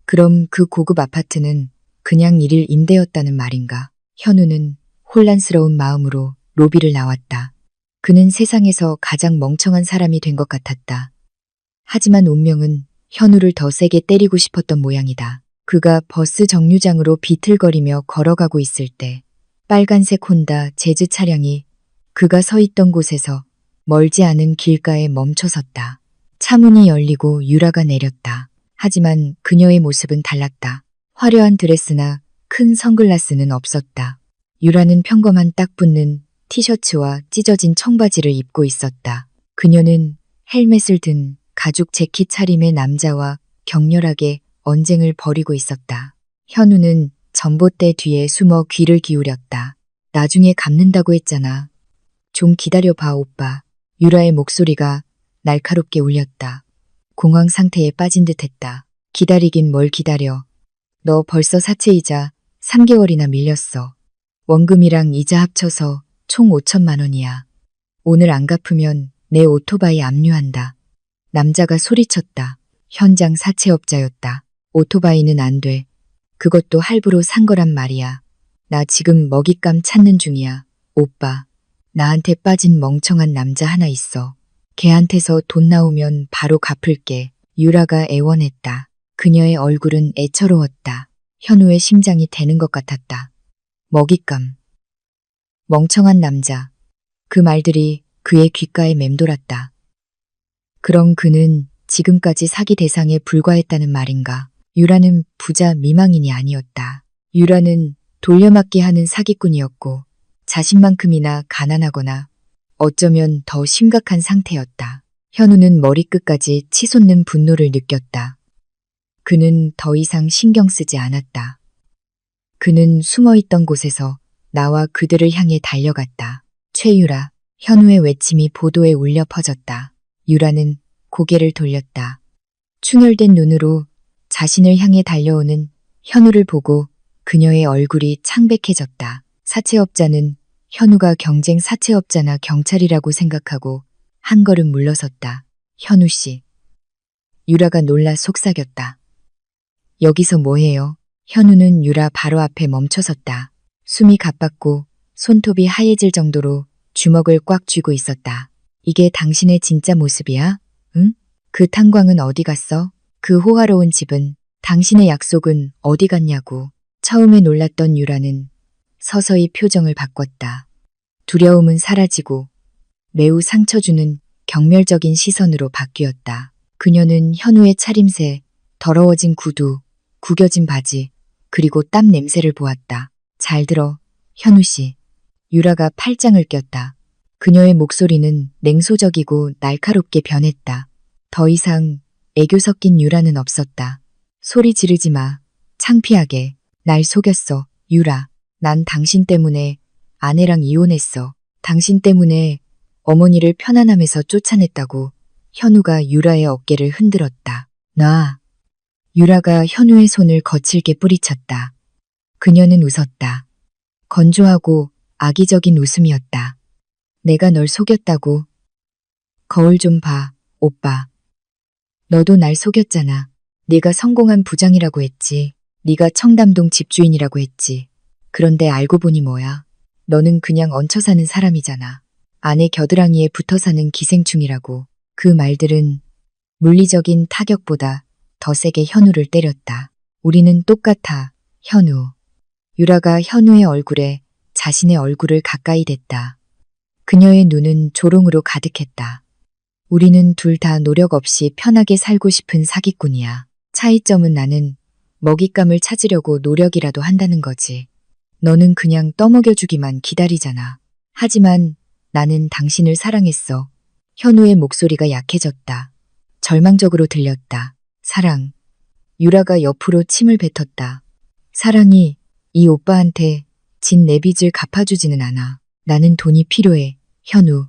그럼 그 고급 아파트는 그냥 일일 임대였다는 말인가? 현우는 혼란스러운 마음으로 로비를 나왔다. 그는 세상에서 가장 멍청한 사람이 된 것 같았다. 하지만 운명은 현우를 더 세게 때리고 싶었던 모양이다. 그가 버스 정류장으로 비틀거리며 걸어가고 있을 때 빨간색 혼다 재즈 차량이 그가 서 있던 곳에서 멀지 않은 길가에 멈춰섰다. 차문이 열리고 유라가 내렸다. 하지만 그녀의 모습은 달랐다. 화려한 드레스나 큰 선글라스는 없었다. 유라는 평범한 딱 붙는 티셔츠와 찢어진 청바지를 입고 있었다. 그녀는 헬멧을 든 가죽 재킷 차림의 남자와 격렬하게 언쟁을 벌이고 있었다. 현우는 전봇대 뒤에 숨어 귀를 기울였다. 나중에 갚는다고 했잖아. 좀 기다려봐, 오빠. 유라의 목소리가 날카롭게 울렸다. 공황 상태에 빠진 듯 했다. 기다리긴 뭘 기다려. 너 벌써 사채이자 3개월이나 밀렸어. 원금이랑 이자 합쳐서 총 5천만 원이야. 오늘 안 갚으면 내 오토바이 압류한다. 남자가 소리쳤다. 현장 사채업자였다. 오토바이는 안 돼. 그것도 할부로 산 거란 말이야. 나 지금 먹잇감 찾는 중이야. 오빠. 나한테 빠진 멍청한 남자 하나 있어. 걔한테서 돈 나오면 바로 갚을게. 유라가 애원했다. 그녀의 얼굴은 애처로웠다. 현우의 심장이 되는 것 같았다. 먹잇감. 멍청한 남자. 그 말들이 그의 귓가에 맴돌았다. 그럼 그는 지금까지 사기 대상에 불과했다는 말인가? 유라는 부자 미망인이 아니었다. 유라는 돌려막기 하는 사기꾼이었고 자신만큼이나 가난하거나 어쩌면 더 심각한 상태였다. 현우는 머리끝까지 치솟는 분노를 느꼈다. 그는 더 이상 신경 쓰지 않았다. 그는 숨어있던 곳에서 나와 그들을 향해 달려갔다. 최유라, 현우의 외침이 보도에 울려 퍼졌다. 유라는 고개를 돌렸다. 충혈된 눈으로 자신을 향해 달려오는 현우를 보고 그녀의 얼굴이 창백해졌다. 사채업자는 현우가 경쟁 사채업자나 경찰이라고 생각하고 한 걸음 물러섰다. 현우 씨. 유라가 놀라 속삭였다. 여기서 뭐해요? 현우는 유라 바로 앞에 멈춰섰다. 숨이 가빴고 손톱이 하얘질 정도로 주먹을 꽉 쥐고 있었다. 이게 당신의 진짜 모습이야? 응? 그 탄광은 어디 갔어? 그 호화로운 집은, 당신의 약속은 어디 갔냐고. 처음에 놀랐던 유라는 서서히 표정을 바꿨다. 두려움은 사라지고 매우 상처 주는 경멸적인 시선으로 바뀌었다. 그녀는 현우의 차림새, 더러워진 구두, 구겨진 바지, 그리고 땀 냄새를 보았다. 잘 들어, 현우 씨. 유라가 팔짱을 꼈다. 그녀의 목소리는 냉소적이고 날카롭게 변했다. 더 이상 애교 섞인 유라는 없었다. 소리 지르지 마. 창피하게. 날 속였어, 유라. 난 당신 때문에 아내랑 이혼했어. 당신 때문에 어머니를 편안함에서 쫓아냈다고. 현우가 유라의 어깨를 흔들었다. 놔. 유라가 현우의 손을 거칠게 뿌리쳤다. 그녀는 웃었다. 건조하고 악의적인 웃음이었다. 내가 널 속였다고. 거울 좀 봐, 오빠. 너도 날 속였잖아. 네가 성공한 부장이라고 했지. 네가 청담동 집주인이라고 했지. 그런데 알고 보니 뭐야? 너는 그냥 얹혀 사는 사람이잖아. 아내 겨드랑이에 붙어 사는 기생충이라고. 그 말들은 물리적인 타격보다 더 세게 현우를 때렸다. 우리는 똑같아, 현우. 유라가 현우의 얼굴에 자신의 얼굴을 가까이 댔다. 그녀의 눈은 조롱으로 가득했다. 우리는 둘 다 노력 없이 편하게 살고 싶은 사기꾼이야. 차이점은 나는 먹잇감을 찾으려고 노력이라도 한다는 거지. 너는 그냥 떠먹여주기만 기다리잖아. 하지만 나는 당신을 사랑했어. 현우의 목소리가 약해졌다. 절망적으로 들렸다. 사랑. 유라가 옆으로 침을 뱉었다. 사랑이 이 오빠한테 진 내 빚을 갚아주지는 않아. 나는 돈이 필요해, 현우.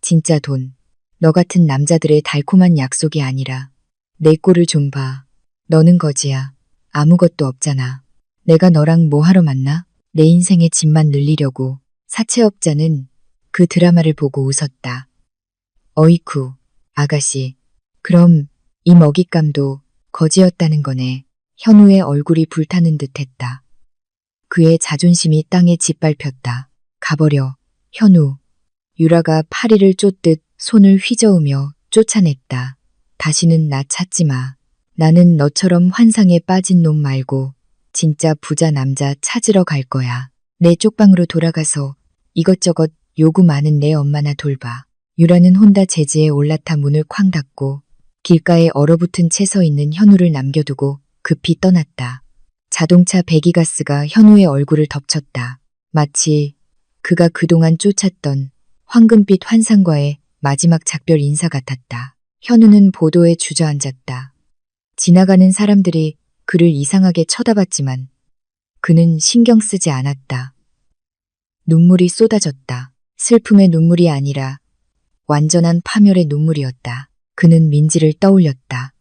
진짜 돈. 너 같은 남자들의 달콤한 약속이 아니라. 내 꼴을 좀 봐. 너는 거지야. 아무것도 없잖아. 내가 너랑 뭐 하러 만나? 내 인생의 짐만 늘리려고. 사채업자는 그 드라마를 보고 웃었다. 어이쿠, 아가씨. 그럼 이 먹잇감도 거지였다는 거네. 현우의 얼굴이 불타는 듯 했다. 그의 자존심이 땅에 짓밟혔다. 가버려, 현우. 유라가 파리를 쫓듯 손을 휘저으며 쫓아냈다. 다시는 나 찾지 마. 나는 너처럼 환상에 빠진 놈 말고 진짜 부자 남자 찾으러 갈 거야. 내 쪽방으로 돌아가서 이것저것 요구 많은 내 엄마나 돌봐. 유라는 혼다 제지에 올라타 문을 쾅 닫고 길가에 얼어붙은 채 서 있는 현우를 남겨두고 급히 떠났다. 자동차 배기가스가 현우의 얼굴을 덮쳤다. 마치 그가 그동안 쫓았던 황금빛 환상과의 마지막 작별 인사 같았다. 현우는 보도에 주저앉았다. 지나가는 사람들이 그를 이상하게 쳐다봤지만 그는 신경 쓰지 않았다. 눈물이 쏟아졌다. 슬픔의 눈물이 아니라 완전한 파멸의 눈물이었다. 그는 민지를 떠올렸다.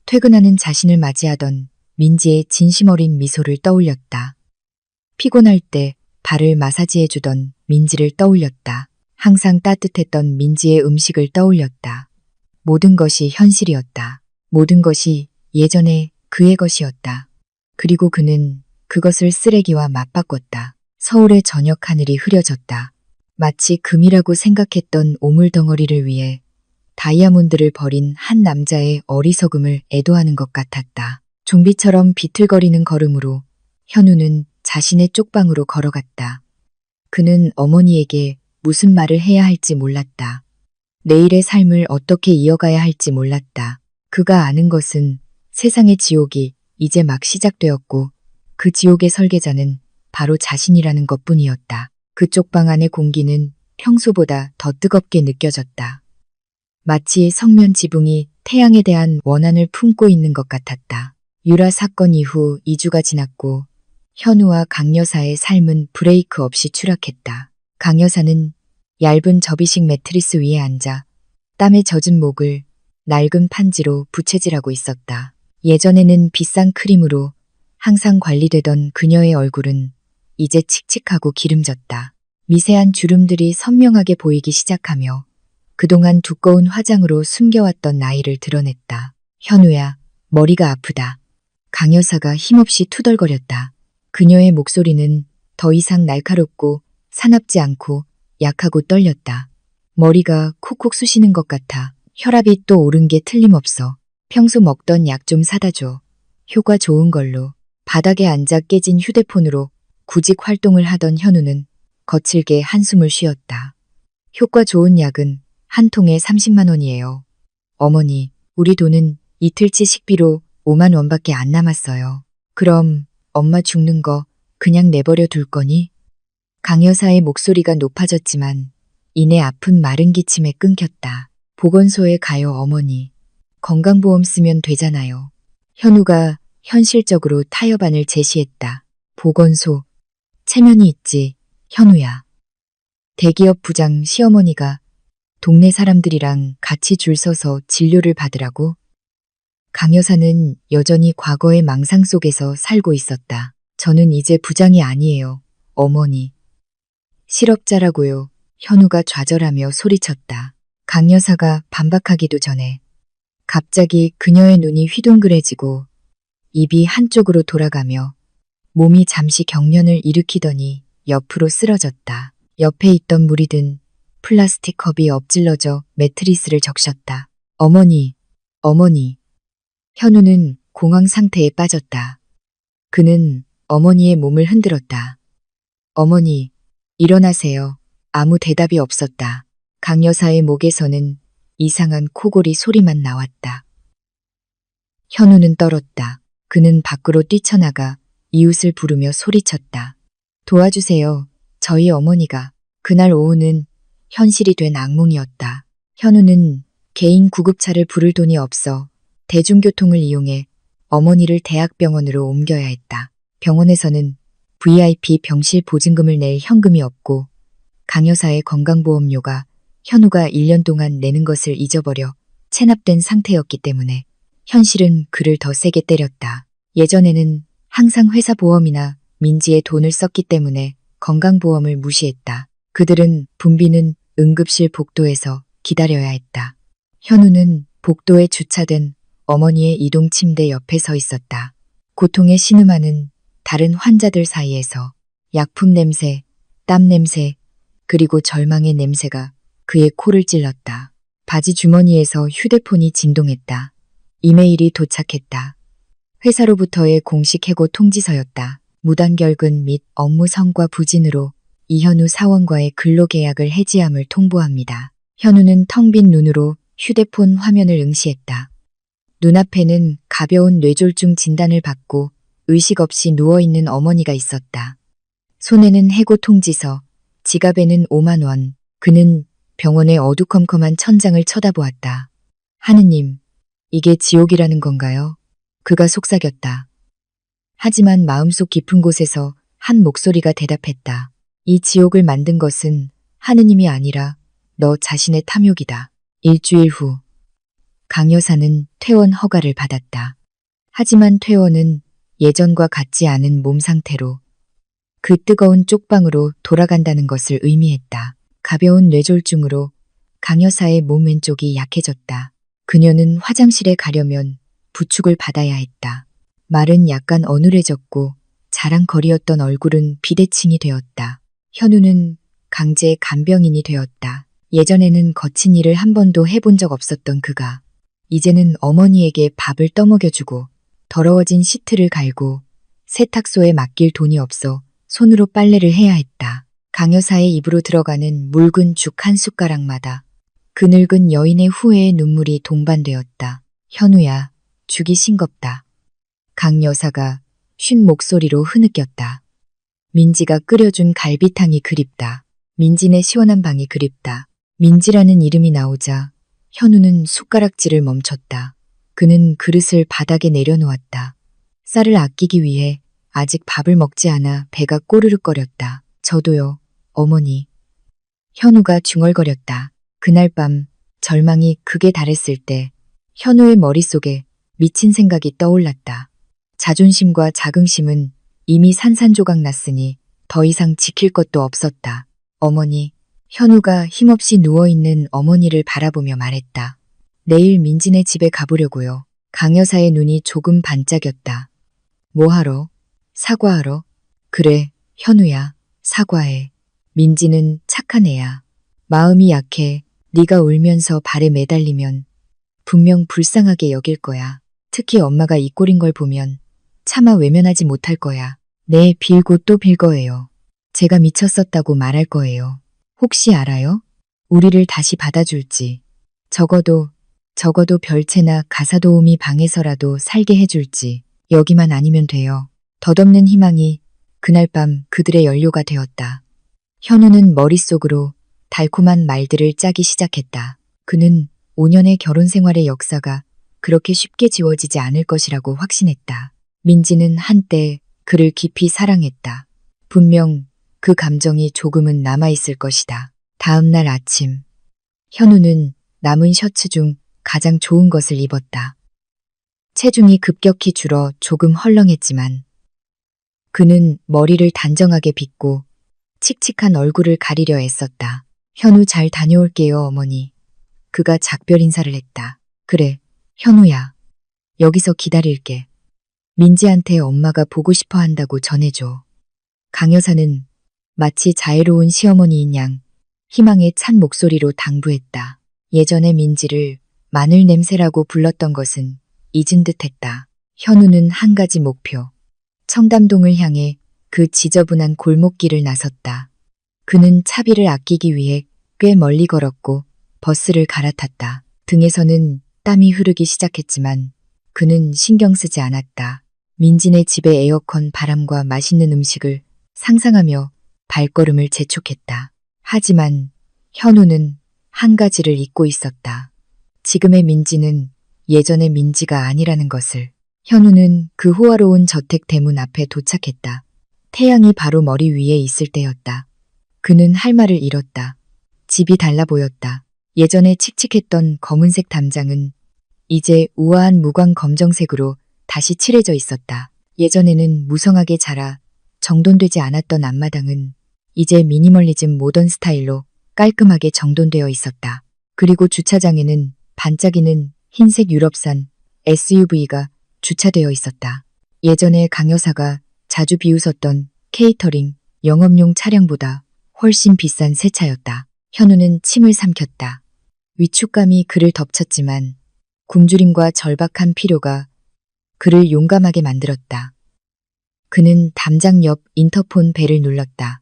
퇴근하는 자신을 맞이하던 민지의 진심 어린 미소를 떠올렸다. 피곤할 때 발을 마사지해주던 민지를 떠올렸다. 항상 따뜻했던 민지의 음식을 떠올렸다. 모든 것이 현실이었다. 모든 것이 예전의 그의 것이었다. 그리고 그는 그것을 쓰레기와 맞바꿨다. 서울의 저녁 하늘이 흐려졌다. 마치 금이라고 생각했던 오물덩어리를 위해 다이아몬드를 버린 한 남자의 어리석음을 애도하는 것 같았다. 좀비처럼 비틀거리는 걸음으로 현우는 자신의 쪽방으로 걸어갔다. 그는 어머니에게 무슨 말을 해야 할지 몰랐다. 내일의 삶을 어떻게 이어가야 할지 몰랐다. 그가 아는 것은 세상의 지옥이 이제 막 시작되었고 그 지옥의 설계자는 바로 자신이라는 것뿐이었다. 그쪽 방 안의 공기는 평소보다 더 뜨겁게 느껴졌다. 마치 성면 지붕이 태양에 대한 원한을 품고 있는 것 같았다. 유라 사건 이후 2주가 지났고 현우와 강 여사의 삶은 브레이크 없이 추락했다. 강 여사는 얇은 접이식 매트리스 위에 앉아 땀에 젖은 목을 낡은 판지로 부채질하고 있었다. 예전에는 비싼 크림으로 항상 관리되던 그녀의 얼굴은 이제 칙칙하고 기름졌다. 미세한 주름들이 선명하게 보이기 시작하며 그동안 두꺼운 화장으로 숨겨왔던 나이를 드러냈다. 현우야, 머리가 아프다. 강 여사가 힘없이 투덜거렸다. 그녀의 목소리는 더 이상 날카롭고 사납지 않고 약하고 떨렸다. 머리가 콕콕 쑤시는 것 같아. 혈압이 또 오른 게 틀림없어. 평소 먹던 약 좀 사다 줘. 효과 좋은 걸로. 바닥에 앉아 깨진 휴대폰으로 구직 활동을 하던 현우는 거칠게 한숨을 쉬었다. 효과 좋은 약은 한 통에 30만 원이에요. 어머니, 우리 돈은 이틀치 식비로 5만 원밖에 안 남았어요. 그럼 엄마 죽는 거 그냥 내버려 둘 거니? 강 여사의 목소리가 높아졌지만 이내 아픈 마른 기침에 끊겼다. 보건소에 가요, 어머니. 건강보험 쓰면 되잖아요. 현우가 현실적으로 타협안을 제시했다. 보건소. 체면이 있지, 현우야. 대기업 부장 시어머니가 동네 사람들이랑 같이 줄 서서 진료를 받으라고? 강 여사는 여전히 과거의 망상 속에서 살고 있었다. 저는 이제 부장이 아니에요, 어머니. 실업자라고요. 현우가 좌절하며 소리쳤다. 강 여사가 반박하기도 전에 갑자기 그녀의 눈이 휘둥그레지고 입이 한쪽으로 돌아가며 몸이 잠시 경련을 일으키더니 옆으로 쓰러졌다. 옆에 있던 물이 든 플라스틱 컵이 엎질러져 매트리스를 적셨다. 어머니, 어머니. 현우는 공황 상태에 빠졌다. 그는 어머니의 몸을 흔들었다. 어머니, 일어나세요. 아무 대답이 없었다. 강 여사의 목에서는 이상한 코골이 소리만 나왔다. 현우는 떨었다. 그는 밖으로 뛰쳐나가 이웃을 부르며 소리쳤다. 도와주세요. 저희 어머니가. 그날 오후는 현실이 된 악몽이었다. 현우는 개인 구급차를 부를 돈이 없어 대중교통을 이용해 어머니를 대학병원으로 옮겨야 했다. 병원에서는 VIP 병실 보증금을 낼 현금이 없고 강 여사의 건강보험료가 현우가 1년 동안 내는 것을 잊어버려 체납된 상태였기 때문에 현실은 그를 더 세게 때렸다. 예전에는 항상 회사 보험이나 민지의 돈을 썼기 때문에 건강보험을 무시했다. 그들은 붐비는 응급실 복도에서 기다려야 했다. 현우는 복도에 주차된 어머니의 이동 침대 옆에 서 있었다. 고통에 신음하는 다른 환자들 사이에서 약품 냄새, 땀 냄새, 그리고 절망의 냄새가 그의 코를 찔렀다. 바지 주머니에서 휴대폰이 진동했다. 이메일이 도착했다. 회사로부터의 공식 해고 통지서였다. 무단결근 및 업무 성과 부진으로 이현우 사원과의 근로계약을 해지함을 통보합니다. 현우는 텅 빈 눈으로 휴대폰 화면을 응시했다. 눈앞에는 가벼운 뇌졸중 진단을 받고 의식 없이 누워있는 어머니가 있었다. 손에는 해고 통지서, 지갑에는 5만 원. 그는 병원의 어두컴컴한 천장을 쳐다보았다. 하느님, 이게 지옥이라는 건가요? 그가 속삭였다. 하지만 마음속 깊은 곳에서 한 목소리가 대답했다. 이 지옥을 만든 것은 하느님이 아니라 너 자신의 탐욕이다. 일주일 후, 강 여사는 퇴원 허가를 받았다. 하지만 퇴원은 예전과 같지 않은 몸 상태로 그 뜨거운 쪽방으로 돌아간다는 것을 의미했다. 가벼운 뇌졸중으로 강 여사의 몸 왼쪽이 약해졌다. 그녀는 화장실에 가려면 부축을 받아야 했다. 말은 약간 어눌해졌고 자랑거리였던 얼굴은 비대칭이 되었다. 현우는 강제 간병인이 되었다. 예전에는 거친 일을 한 번도 해본 적 없었던 그가 이제는 어머니에게 밥을 떠먹여주고 더러워진 시트를 갈고 세탁소에 맡길 돈이 없어 손으로 빨래를 해야 했다. 강 여사의 입으로 들어가는 묽은 죽 한 숟가락마다 그 늙은 여인의 후회의 눈물이 동반되었다. 현우야, 죽이 싱겁다. 강 여사가 쉰 목소리로 흐느꼈다. 민지가 끓여준 갈비탕이 그립다. 민지네 시원한 방이 그립다. 민지라는 이름이 나오자 현우는 숟가락질을 멈췄다. 그는 그릇을 바닥에 내려놓았다. 쌀을 아끼기 위해 아직 밥을 먹지 않아 배가 꼬르륵거렸다. 저도요, 어머니. 현우가 중얼거렸다. 그날 밤 절망이 극에 달했을 때 현우의 머릿속에 미친 생각이 떠올랐다. 자존심과 자긍심은 이미 산산조각 났으니 더 이상 지킬 것도 없었다. 어머니, 현우가 힘없이 누워있는 어머니를 바라보며 말했다. 내일 민지네 집에 가보려고요. 강 여사의 눈이 조금 반짝였다. 뭐하러? 사과하러? 그래, 현우야, 사과해. 민지는 착한 애야. 마음이 약해. 네가 울면서 발에 매달리면 분명 불쌍하게 여길 거야. 특히 엄마가 이 꼴인 걸 보면 차마 외면하지 못할 거야. 네, 빌고 또 빌 거예요. 제가 미쳤었다고 말할 거예요. 혹시 알아요? 우리를 다시 받아줄지. 적어도 별채나 가사도우미 방에서라도 살게 해줄지. 여기만 아니면 돼요. 덧없는 희망이 그날 밤 그들의 연료가 되었다. 현우는 머릿속으로 달콤한 말들을 짜기 시작했다. 그는 5년의 결혼 생활의 역사가 그렇게 쉽게 지워지지 않을 것이라고 확신했다. 민지는 한때 그를 깊이 사랑했다. 분명 그 감정이 조금은 남아있을 것이다. 다음 날 아침, 현우는 남은 셔츠 중 가장 좋은 것을 입었다. 체중이 급격히 줄어 조금 헐렁했지만 그는 머리를 단정하게 빗고 칙칙한 얼굴을 가리려 애썼다. 현우 잘 다녀올게요, 어머니. 그가 작별 인사를 했다. 그래, 현우야. 여기서 기다릴게. 민지한테 엄마가 보고 싶어 한다고 전해줘. 강 여사는 마치 자애로운 시어머니인 양 희망에 찬 목소리로 당부했다. 예전에 민지를 마늘 냄새라고 불렀던 것은 잊은 듯했다. 현우는 한 가지 목표. 청담동을 향해 그 지저분한 골목길을 나섰다. 그는 차비를 아끼기 위해 꽤 멀리 걸었고 버스를 갈아탔다. 등에서는 땀이 흐르기 시작했지만 그는 신경 쓰지 않았다. 민지네 집의 에어컨 바람과 맛있는 음식을 상상하며 발걸음을 재촉했다. 하지만 현우는 한 가지를 잊고 있었다. 지금의 민지는 예전의 민지가 아니라는 것을. 현우는 그 호화로운 저택 대문 앞에 도착했다. 태양이 바로 머리 위에 있을 때였다. 그는 할 말을 잃었다. 집이 달라 보였다. 예전에 칙칙했던 검은색 담장은 이제 우아한 무광 검정색으로 다시 칠해져 있었다. 예전에는 무성하게 자라 정돈되지 않았던 앞마당은 이제 미니멀리즘 모던 스타일로 깔끔하게 정돈되어 있었다. 그리고 주차장에는 반짝이는 흰색 유럽산 SUV가 주차되어 있었다. 예전에 강 여사가 자주 비웃었던 케이터링 영업용 차량보다 훨씬 비싼 새 차였다. 현우는 침을 삼켰다. 위축감이 그를 덮쳤지만 굶주림과 절박한 필요가 그를 용감하게 만들었다. 그는 담장 옆 인터폰 벨을 눌렀다.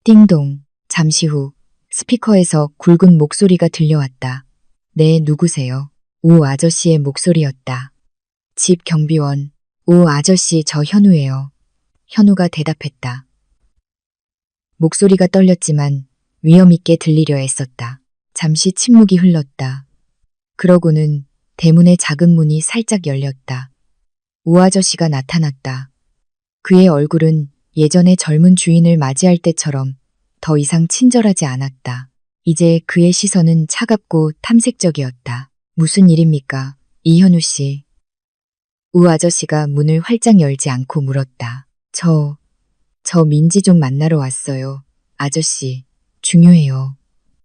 띵동. 잠시 후 스피커에서 굵은 목소리가 들려왔다. 네, 누구세요? 우 아저씨의 목소리였다. 집 경비원. 우 아저씨, 저 현우예요. 현우가 대답했다. 목소리가 떨렸지만 위험 있게 들리려 애썼다. 잠시 침묵이 흘렀다. 그러고는 대문의 작은 문이 살짝 열렸다. 우 아저씨가 나타났다. 그의 얼굴은 예전에 젊은 주인을 맞이할 때처럼 더 이상 친절하지 않았다. 이제 그의 시선은 차갑고 탐색적이었다. 무슨 일입니까, 이현우 씨? 우 아저씨가 문을 활짝 열지 않고 물었다. 저 민지 좀 만나러 왔어요. 아저씨, 중요해요.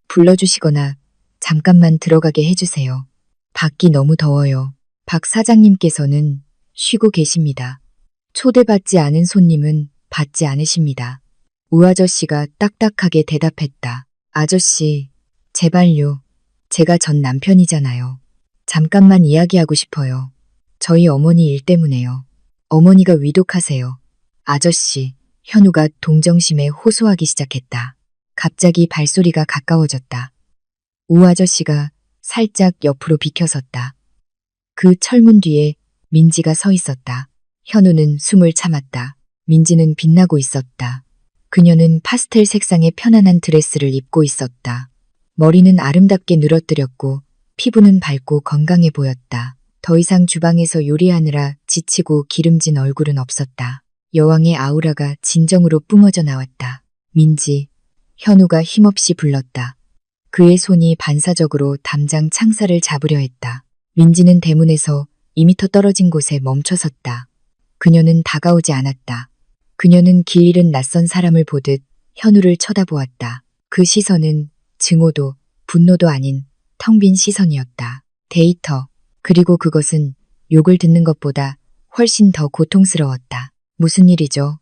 불러주시거나 잠깐만 들어가게 해주세요. 밖이 너무 더워요. 박 사장님께서는 쉬고 계십니다. 초대받지 않은 손님은 받지 않으십니다. 우 아저씨가 딱딱하게 대답했다. 아저씨, 제발요. 제가 전 남편이잖아요. 잠깐만 이야기하고 싶어요. 저희 어머니 일 때문에요. 어머니가 위독하세요. 아저씨, 현우가 동정심에 호소하기 시작했다. 갑자기 발소리가 가까워졌다. 우 아저씨가 살짝 옆으로 비켜섰다. 그 철문 뒤에 민지가 서 있었다. 현우는 숨을 참았다. 민지는 빛나고 있었다. 그녀는 파스텔 색상의 편안한 드레스를 입고 있었다. 머리는 아름답게 늘어뜨렸고 피부는 밝고 건강해 보였다. 더 이상 주방에서 요리하느라 지치고 기름진 얼굴은 없었다. 여왕의 아우라가 진정으로 뿜어져 나왔다. 민지, 현우가 힘없이 불렀다. 그의 손이 반사적으로 담장 창살을 잡으려 했다. 민지는 대문에서 2미터 떨어진 곳에 멈춰섰다. 그녀는 다가오지 않았다. 그녀는 길 잃은 낯선 사람을 보듯 현우를 쳐다보았다. 그 시선은 증오도 분노도 아닌 텅 빈 시선이었다. 데이터. 그리고 그것은 욕을 듣는 것보다 훨씬 더 고통스러웠다. 무슨 일이죠?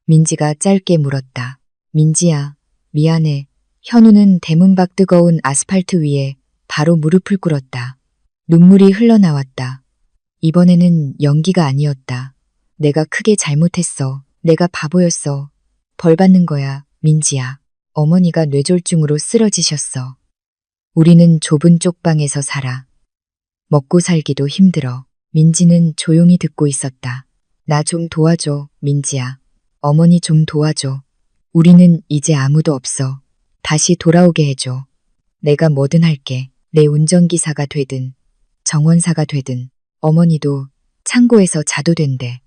민지가 짧게 물었다. 민지야, 미안해. 현우는 대문 밖 뜨거운 아스팔트 위에 바로 무릎을 꿇었다. 눈물이 흘러나왔다. 이번에는 연기가 아니었다. 내가 크게 잘못했어. 내가 바보였어. 벌 받는 거야, 민지야. 어머니가 뇌졸중으로 쓰러지셨어. 우리는 좁은 쪽방에서 살아. 먹고 살기도 힘들어. 민지는 조용히 듣고 있었다. 나 좀 도와줘, 민지야. 어머니 좀 도와줘. 우리는 이제 아무도 없어. 다시 돌아오게 해줘. 내가 뭐든 할게. 내 운전기사가 되든 정원사가 되든 어머니도 창고에서 자도 된대.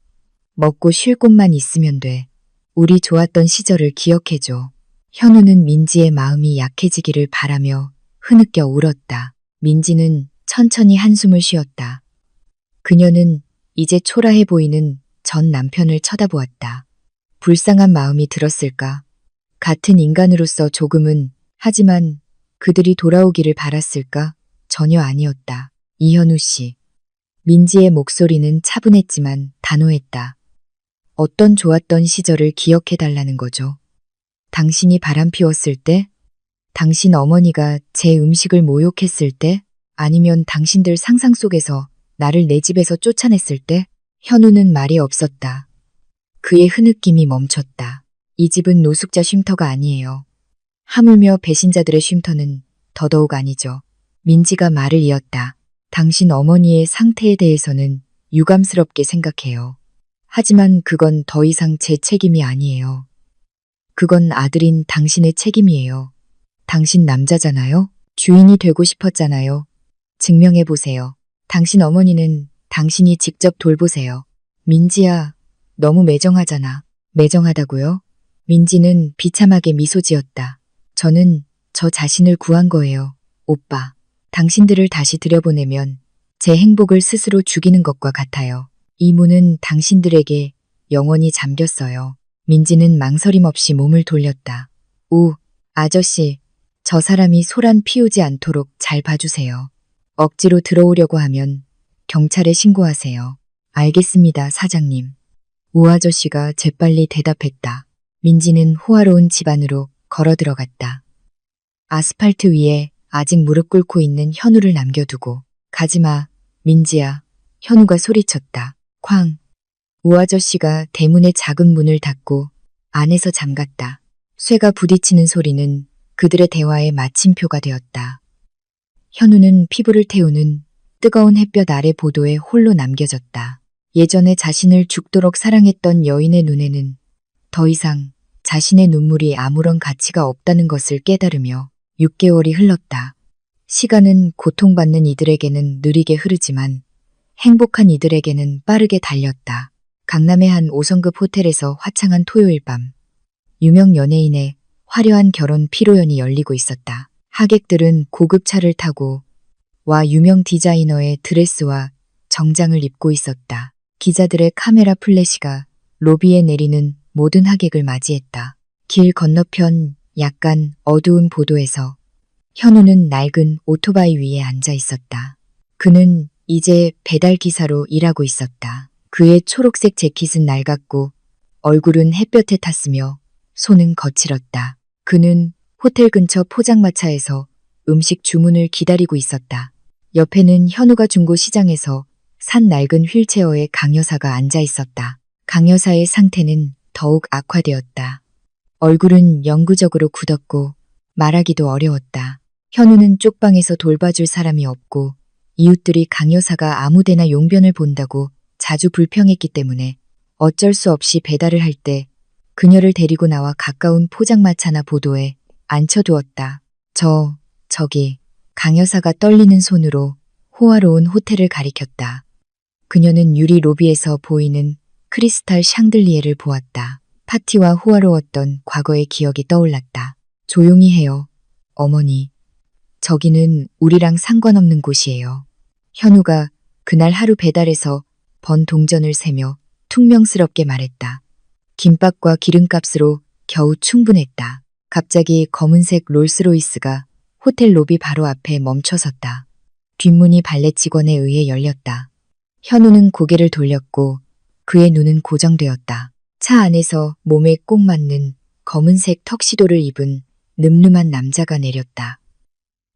먹고 쉴 곳만 있으면 돼. 우리 좋았던 시절을 기억해줘. 현우는 민지의 마음이 약해지기를 바라며 흐느껴 울었다. 민지는 천천히 한숨을 쉬었다. 그녀는 이제 초라해 보이는 전 남편을 쳐다보았다. 불쌍한 마음이 들었을까? 같은 인간으로서 조금은, 하지만 그들이 돌아오기를 바랐을까? 전혀 아니었다. 이현우 씨. 민지의 목소리는 차분했지만 단호했다. 어떤 좋았던 시절을 기억해달라는 거죠. 당신이 바람 피웠을 때? 당신 어머니가 제 음식을 모욕했을 때? 아니면 당신들 상상 속에서 나를 내 집에서 쫓아냈을 때? 현우는 말이 없었다. 그의 흐느낌이 멈췄다. 이 집은 노숙자 쉼터가 아니에요. 하물며 배신자들의 쉼터는 더더욱 아니죠. 민지가 말을 이었다. 당신 어머니의 상태에 대해서는 유감스럽게 생각해요. 하지만 그건 더 이상 제 책임이 아니에요. 그건 아들인 당신의 책임이에요. 당신 남자잖아요? 주인이 되고 싶었잖아요. 증명해보세요. 당신 어머니는 당신이 직접 돌보세요. 민지야, 너무 매정하잖아. 매정하다고요? 민지는 비참하게 미소 지었다. 저는 저 자신을 구한 거예요. 오빠, 당신들을 다시 들여보내면 제 행복을 스스로 죽이는 것과 같아요. 이 문은 당신들에게 영원히 잠겼어요. 민지는 망설임 없이 몸을 돌렸다. 우, 아저씨, 저 사람이 소란 피우지 않도록 잘 봐주세요. 억지로 들어오려고 하면 경찰에 신고하세요. 알겠습니다, 사장님. 우 아저씨가 재빨리 대답했다. 민지는 호화로운 집 안으로 걸어 들어갔다. 아스팔트 위에 아직 무릎 꿇고 있는 현우를 남겨두고 가지마, 민지야. 현우가 소리쳤다. 쾅. 우아저씨가 대문의 작은 문을 닫고 안에서 잠갔다. 쇠가 부딪히는 소리는 그들의 대화의 마침표가 되었다. 현우는 피부를 태우는 뜨거운 햇볕 아래 보도에 홀로 남겨졌다. 예전에 자신을 죽도록 사랑했던 여인의 눈에는 더 이상 자신의 눈물이 아무런 가치가 없다는 것을 깨달으며 6개월이 흘렀다. 시간은 고통받는 이들에게는 느리게 흐르지만 행복한 이들에게는 빠르게 달렸다. 강남의 한 5성급 호텔에서 화창한 토요일 밤. 유명 연예인의 화려한 결혼 피로연이 열리고 있었다. 하객들은 고급 차를 타고 와 유명 디자이너의 드레스와 정장을 입고 있었다. 기자들의 카메라 플래시가 로비에 내리는 모든 하객을 맞이했다. 길 건너편 약간 어두운 보도에서 현우는 낡은 오토바이 위에 앉아 있었다. 그는 이제 배달 기사로 일하고 있었다. 그의 초록색 재킷은 낡았고 얼굴은 햇볕에 탔으며 손은 거칠었다. 그는 호텔 근처 포장마차에서 음식 주문을 기다리고 있었다. 옆에는 현우가 중고 시장에서 산 낡은 휠체어에 강 여사가 앉아 있었다. 강 여사의 상태는 더욱 악화되었다. 얼굴은 영구적으로 굳었고 말하기도 어려웠다. 현우는 쪽방에서 돌봐줄 사람이 없고 이웃들이 강 여사가 아무데나 용변을 본다고 자주 불평했기 때문에 어쩔 수 없이 배달을 할 때 그녀를 데리고 나와 가까운 포장마차나 보도에 앉혀두었다. 저기, 강 여사가 떨리는 손으로 호화로운 호텔을 가리켰다. 그녀는 유리 로비에서 보이는 크리스탈 샹들리에를 보았다. 파티와 호화로웠던 과거의 기억이 떠올랐다. 조용히 해요, 어머니. 저기는 우리랑 상관없는 곳이에요. 현우가 그날 하루 배달에서 번 동전을 세며 퉁명스럽게 말했다. 김밥과 기름값으로 겨우 충분했다. 갑자기 검은색 롤스로이스가 호텔 로비 바로 앞에 멈춰섰다. 뒷문이 발레 직원에 의해 열렸다. 현우는 고개를 돌렸고 그의 눈은 고정되었다. 차 안에서 몸에 꼭 맞는 검은색 턱시도를 입은 늠름한 남자가 내렸다.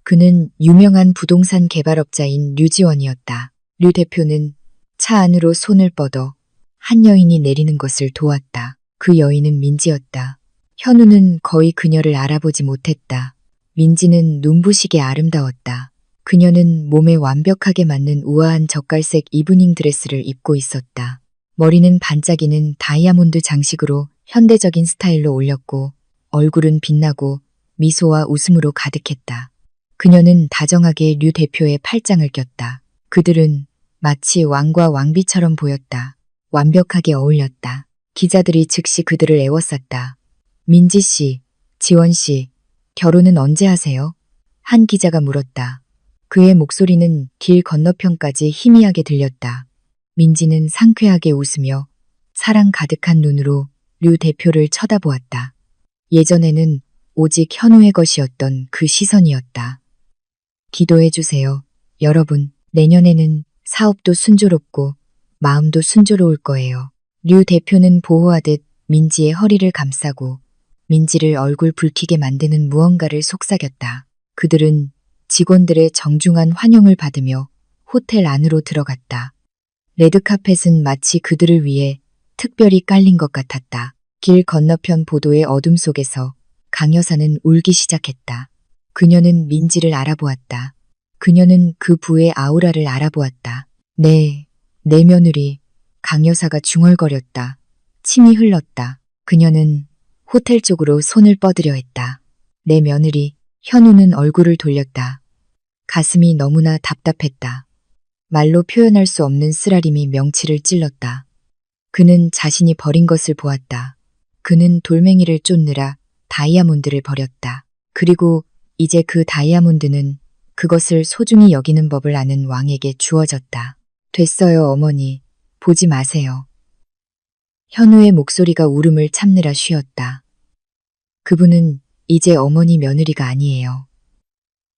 그는 유명한 부동산 개발업자인 류지원이었다. 류 대표는 차 안으로 손을 뻗어 한 여인이 내리는 것을 도왔다. 그 여인은 민지였다. 현우는 거의 그녀를 알아보지 못했다. 민지는 눈부시게 아름다웠다. 그녀는 몸에 완벽하게 맞는 우아한 젓갈색 이브닝 드레스를 입고 있었다. 머리는 반짝이는 다이아몬드 장식으로 현대적인 스타일로 올렸고 얼굴은 빛나고 미소와 웃음으로 가득했다. 그녀는 다정하게 류 대표의 팔짱을 꼈다. 그들은 마치 왕과 왕비처럼 보였다. 완벽하게 어울렸다. 기자들이 즉시 그들을 애워쌌다. 민지 씨, 지원 씨, 결혼은 언제 하세요? 한 기자가 물었다. 그의 목소리는 길 건너편까지 희미하게 들렸다. 민지는 상쾌하게 웃으며 사랑 가득한 눈으로 류 대표를 쳐다보았다. 예전에는 오직 현우의 것이었던 그 시선이었다. 기도해 주세요. 여러분, 내년에는 사업도 순조롭고 마음도 순조로울 거예요. 류 대표는 보호하듯 민지의 허리를 감싸고 민지를 얼굴 붉히게 만드는 무언가를 속삭였다. 그들은 직원들의 정중한 환영을 받으며 호텔 안으로 들어갔다. 레드카펫은 마치 그들을 위해 특별히 깔린 것 같았다. 길 건너편 보도의 어둠 속에서 강 여사는 울기 시작했다. 그녀는 민지를 알아보았다. 그녀는 그 부의 아우라를 알아보았다. 내 며느리. 강 여사가 중얼거렸다. 침이 흘렀다. 그녀는 호텔 쪽으로 손을 뻗으려 했다. 내 며느리. 현우는 얼굴을 돌렸다. 가슴이 너무나 답답했다. 말로 표현할 수 없는 쓰라림이 명치를 찔렀다. 그는 자신이 버린 것을 보았다. 그는 돌멩이를 쫓느라 다이아몬드를 버렸다. 그리고 이제 그 다이아몬드는 그것을 소중히 여기는 법을 아는 왕에게 주어졌다. 됐어요, 어머니. 보지 마세요. 현우의 목소리가 울음을 참느라 쉬었다. 그분은 이제 어머니 며느리가 아니에요.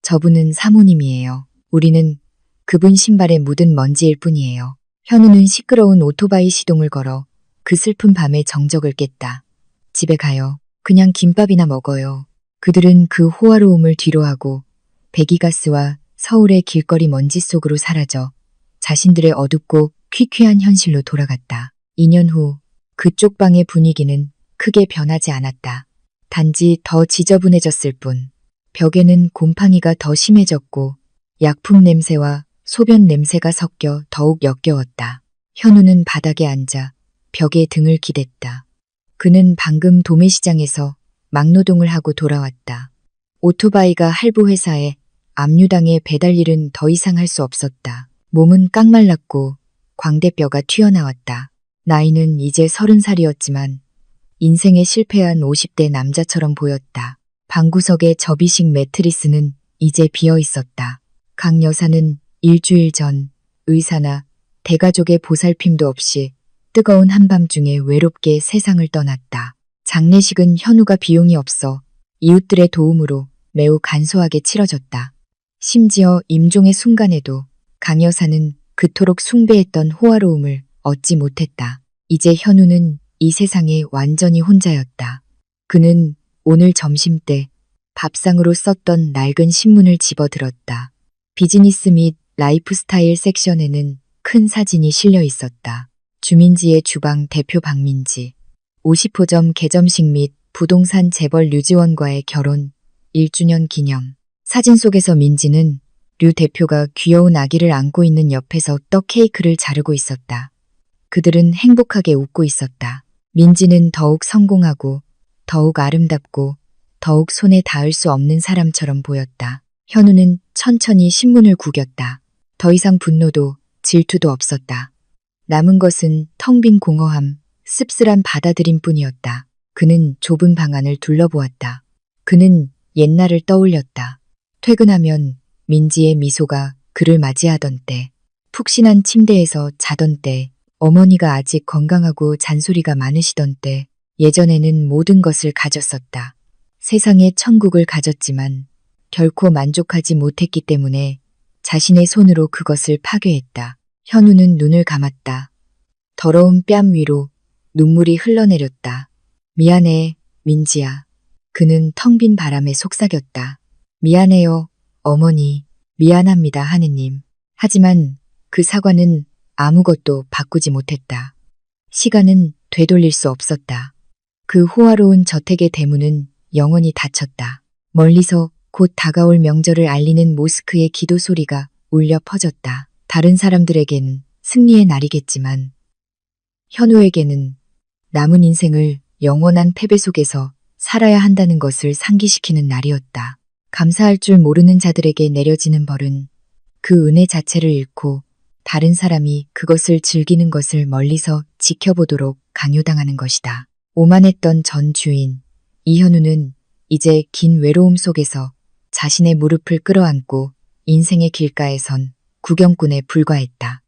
저분은 사모님이에요. 우리는 그분 신발에 묻은 먼지일 뿐이에요. 현우는 시끄러운 오토바이 시동을 걸어 그 슬픈 밤의 정적을 깼다. 집에 가요. 그냥 김밥이나 먹어요. 그들은 그 호화로움을 뒤로하고 배기가스와 서울의 길거리 먼지 속으로 사라져 자신들의 어둡고 퀴퀴한 현실로 돌아갔다. 2년 후 그쪽 방의 분위기는 크게 변하지 않았다. 단지 더 지저분해졌을 뿐. 벽에는 곰팡이가 더 심해졌고 약품 냄새와 소변 냄새가 섞여 더욱 역겨웠다. 현우는 바닥에 앉아 벽에 등을 기댔다. 그는 방금 도매시장에서 막노동을 하고 돌아왔다. 오토바이가 할부 회사에 압류당해 배달 일은 더 이상 할 수 없었다. 몸은 깡말랐고 광대뼈가 튀어나왔다. 나이는 이제 30살이었지만 인생에 실패한 50대 남자처럼 보였다. 방구석의 접이식 매트리스는 이제 비어 있었다. 강 여사는 일주일 전 의사나 대가족의 보살핌도 없이 뜨거운 한밤중에 외롭게 세상을 떠났다. 장례식은 현우가 비용이 없어 이웃들의 도움으로 매우 간소하게 치러졌다. 심지어 임종의 순간에도 강 여사는 그토록 숭배했던 호화로움을 얻지 못했다. 이제 현우는 이 세상에 완전히 혼자였다. 그는 오늘 점심때 밥상으로 썼던 낡은 신문을 집어들었다. 비즈니스 및 라이프스타일 섹션에는 큰 사진이 실려 있었다. 주민지의 주방 대표 박민지, 50호점 개점식 및 부동산 재벌 류지원과의 결혼 1주년 기념. 사진 속에서 민지는 류 대표가 귀여운 아기를 안고 있는 옆에서 떡 케이크를 자르고 있었다. 그들은 행복하게 웃고 있었다. 민지는 더욱 성공하고 더욱 아름답고 더욱 손에 닿을 수 없는 사람처럼 보였다. 현우는 천천히 신문을 구겼다. 더 이상 분노도 질투도 없었다. 남은 것은 텅 빈 공허함, 씁쓸한 받아들임뿐이었다. 그는 좁은 방 안을 둘러보았다. 그는 옛날을 떠올렸다. 퇴근하면 민지의 미소가 그를 맞이하던 때, 푹신한 침대에서 자던 때, 어머니가 아직 건강하고 잔소리가 많으시던 때, 예전에는 모든 것을 가졌었다. 세상에 천국을 가졌지만 결코 만족하지 못했기 때문에 자신의 손으로 그것을 파괴했다. 현우는 눈을 감았다. 더러운 뺨 위로 눈물이 흘러내렸다. 미안해, 민지야. 그는 텅 빈 바람에 속삭였다. 미안해요, 어머니. 미안합니다, 하느님. 하지만 그 사과는 아무것도 바꾸지 못했다. 시간은 되돌릴 수 없었다. 그 호화로운 저택의 대문은 영원히 닫혔다. 멀리서 곧 다가올 명절을 알리는 모스크의 기도 소리가 울려 퍼졌다. 다른 사람들에겐 승리의 날이겠지만 현우에게는 남은 인생을 영원한 패배 속에서 살아야 한다는 것을 상기시키는 날이었다. 감사할 줄 모르는 자들에게 내려지는 벌은 그 은혜 자체를 잃고 다른 사람이 그것을 즐기는 것을 멀리서 지켜보도록 강요당하는 것이다. 오만했던 전 주인 이현우는 이제 긴 외로움 속에서 자신의 무릎을 끌어안고 인생의 길가에 선 구경꾼에 불과했다.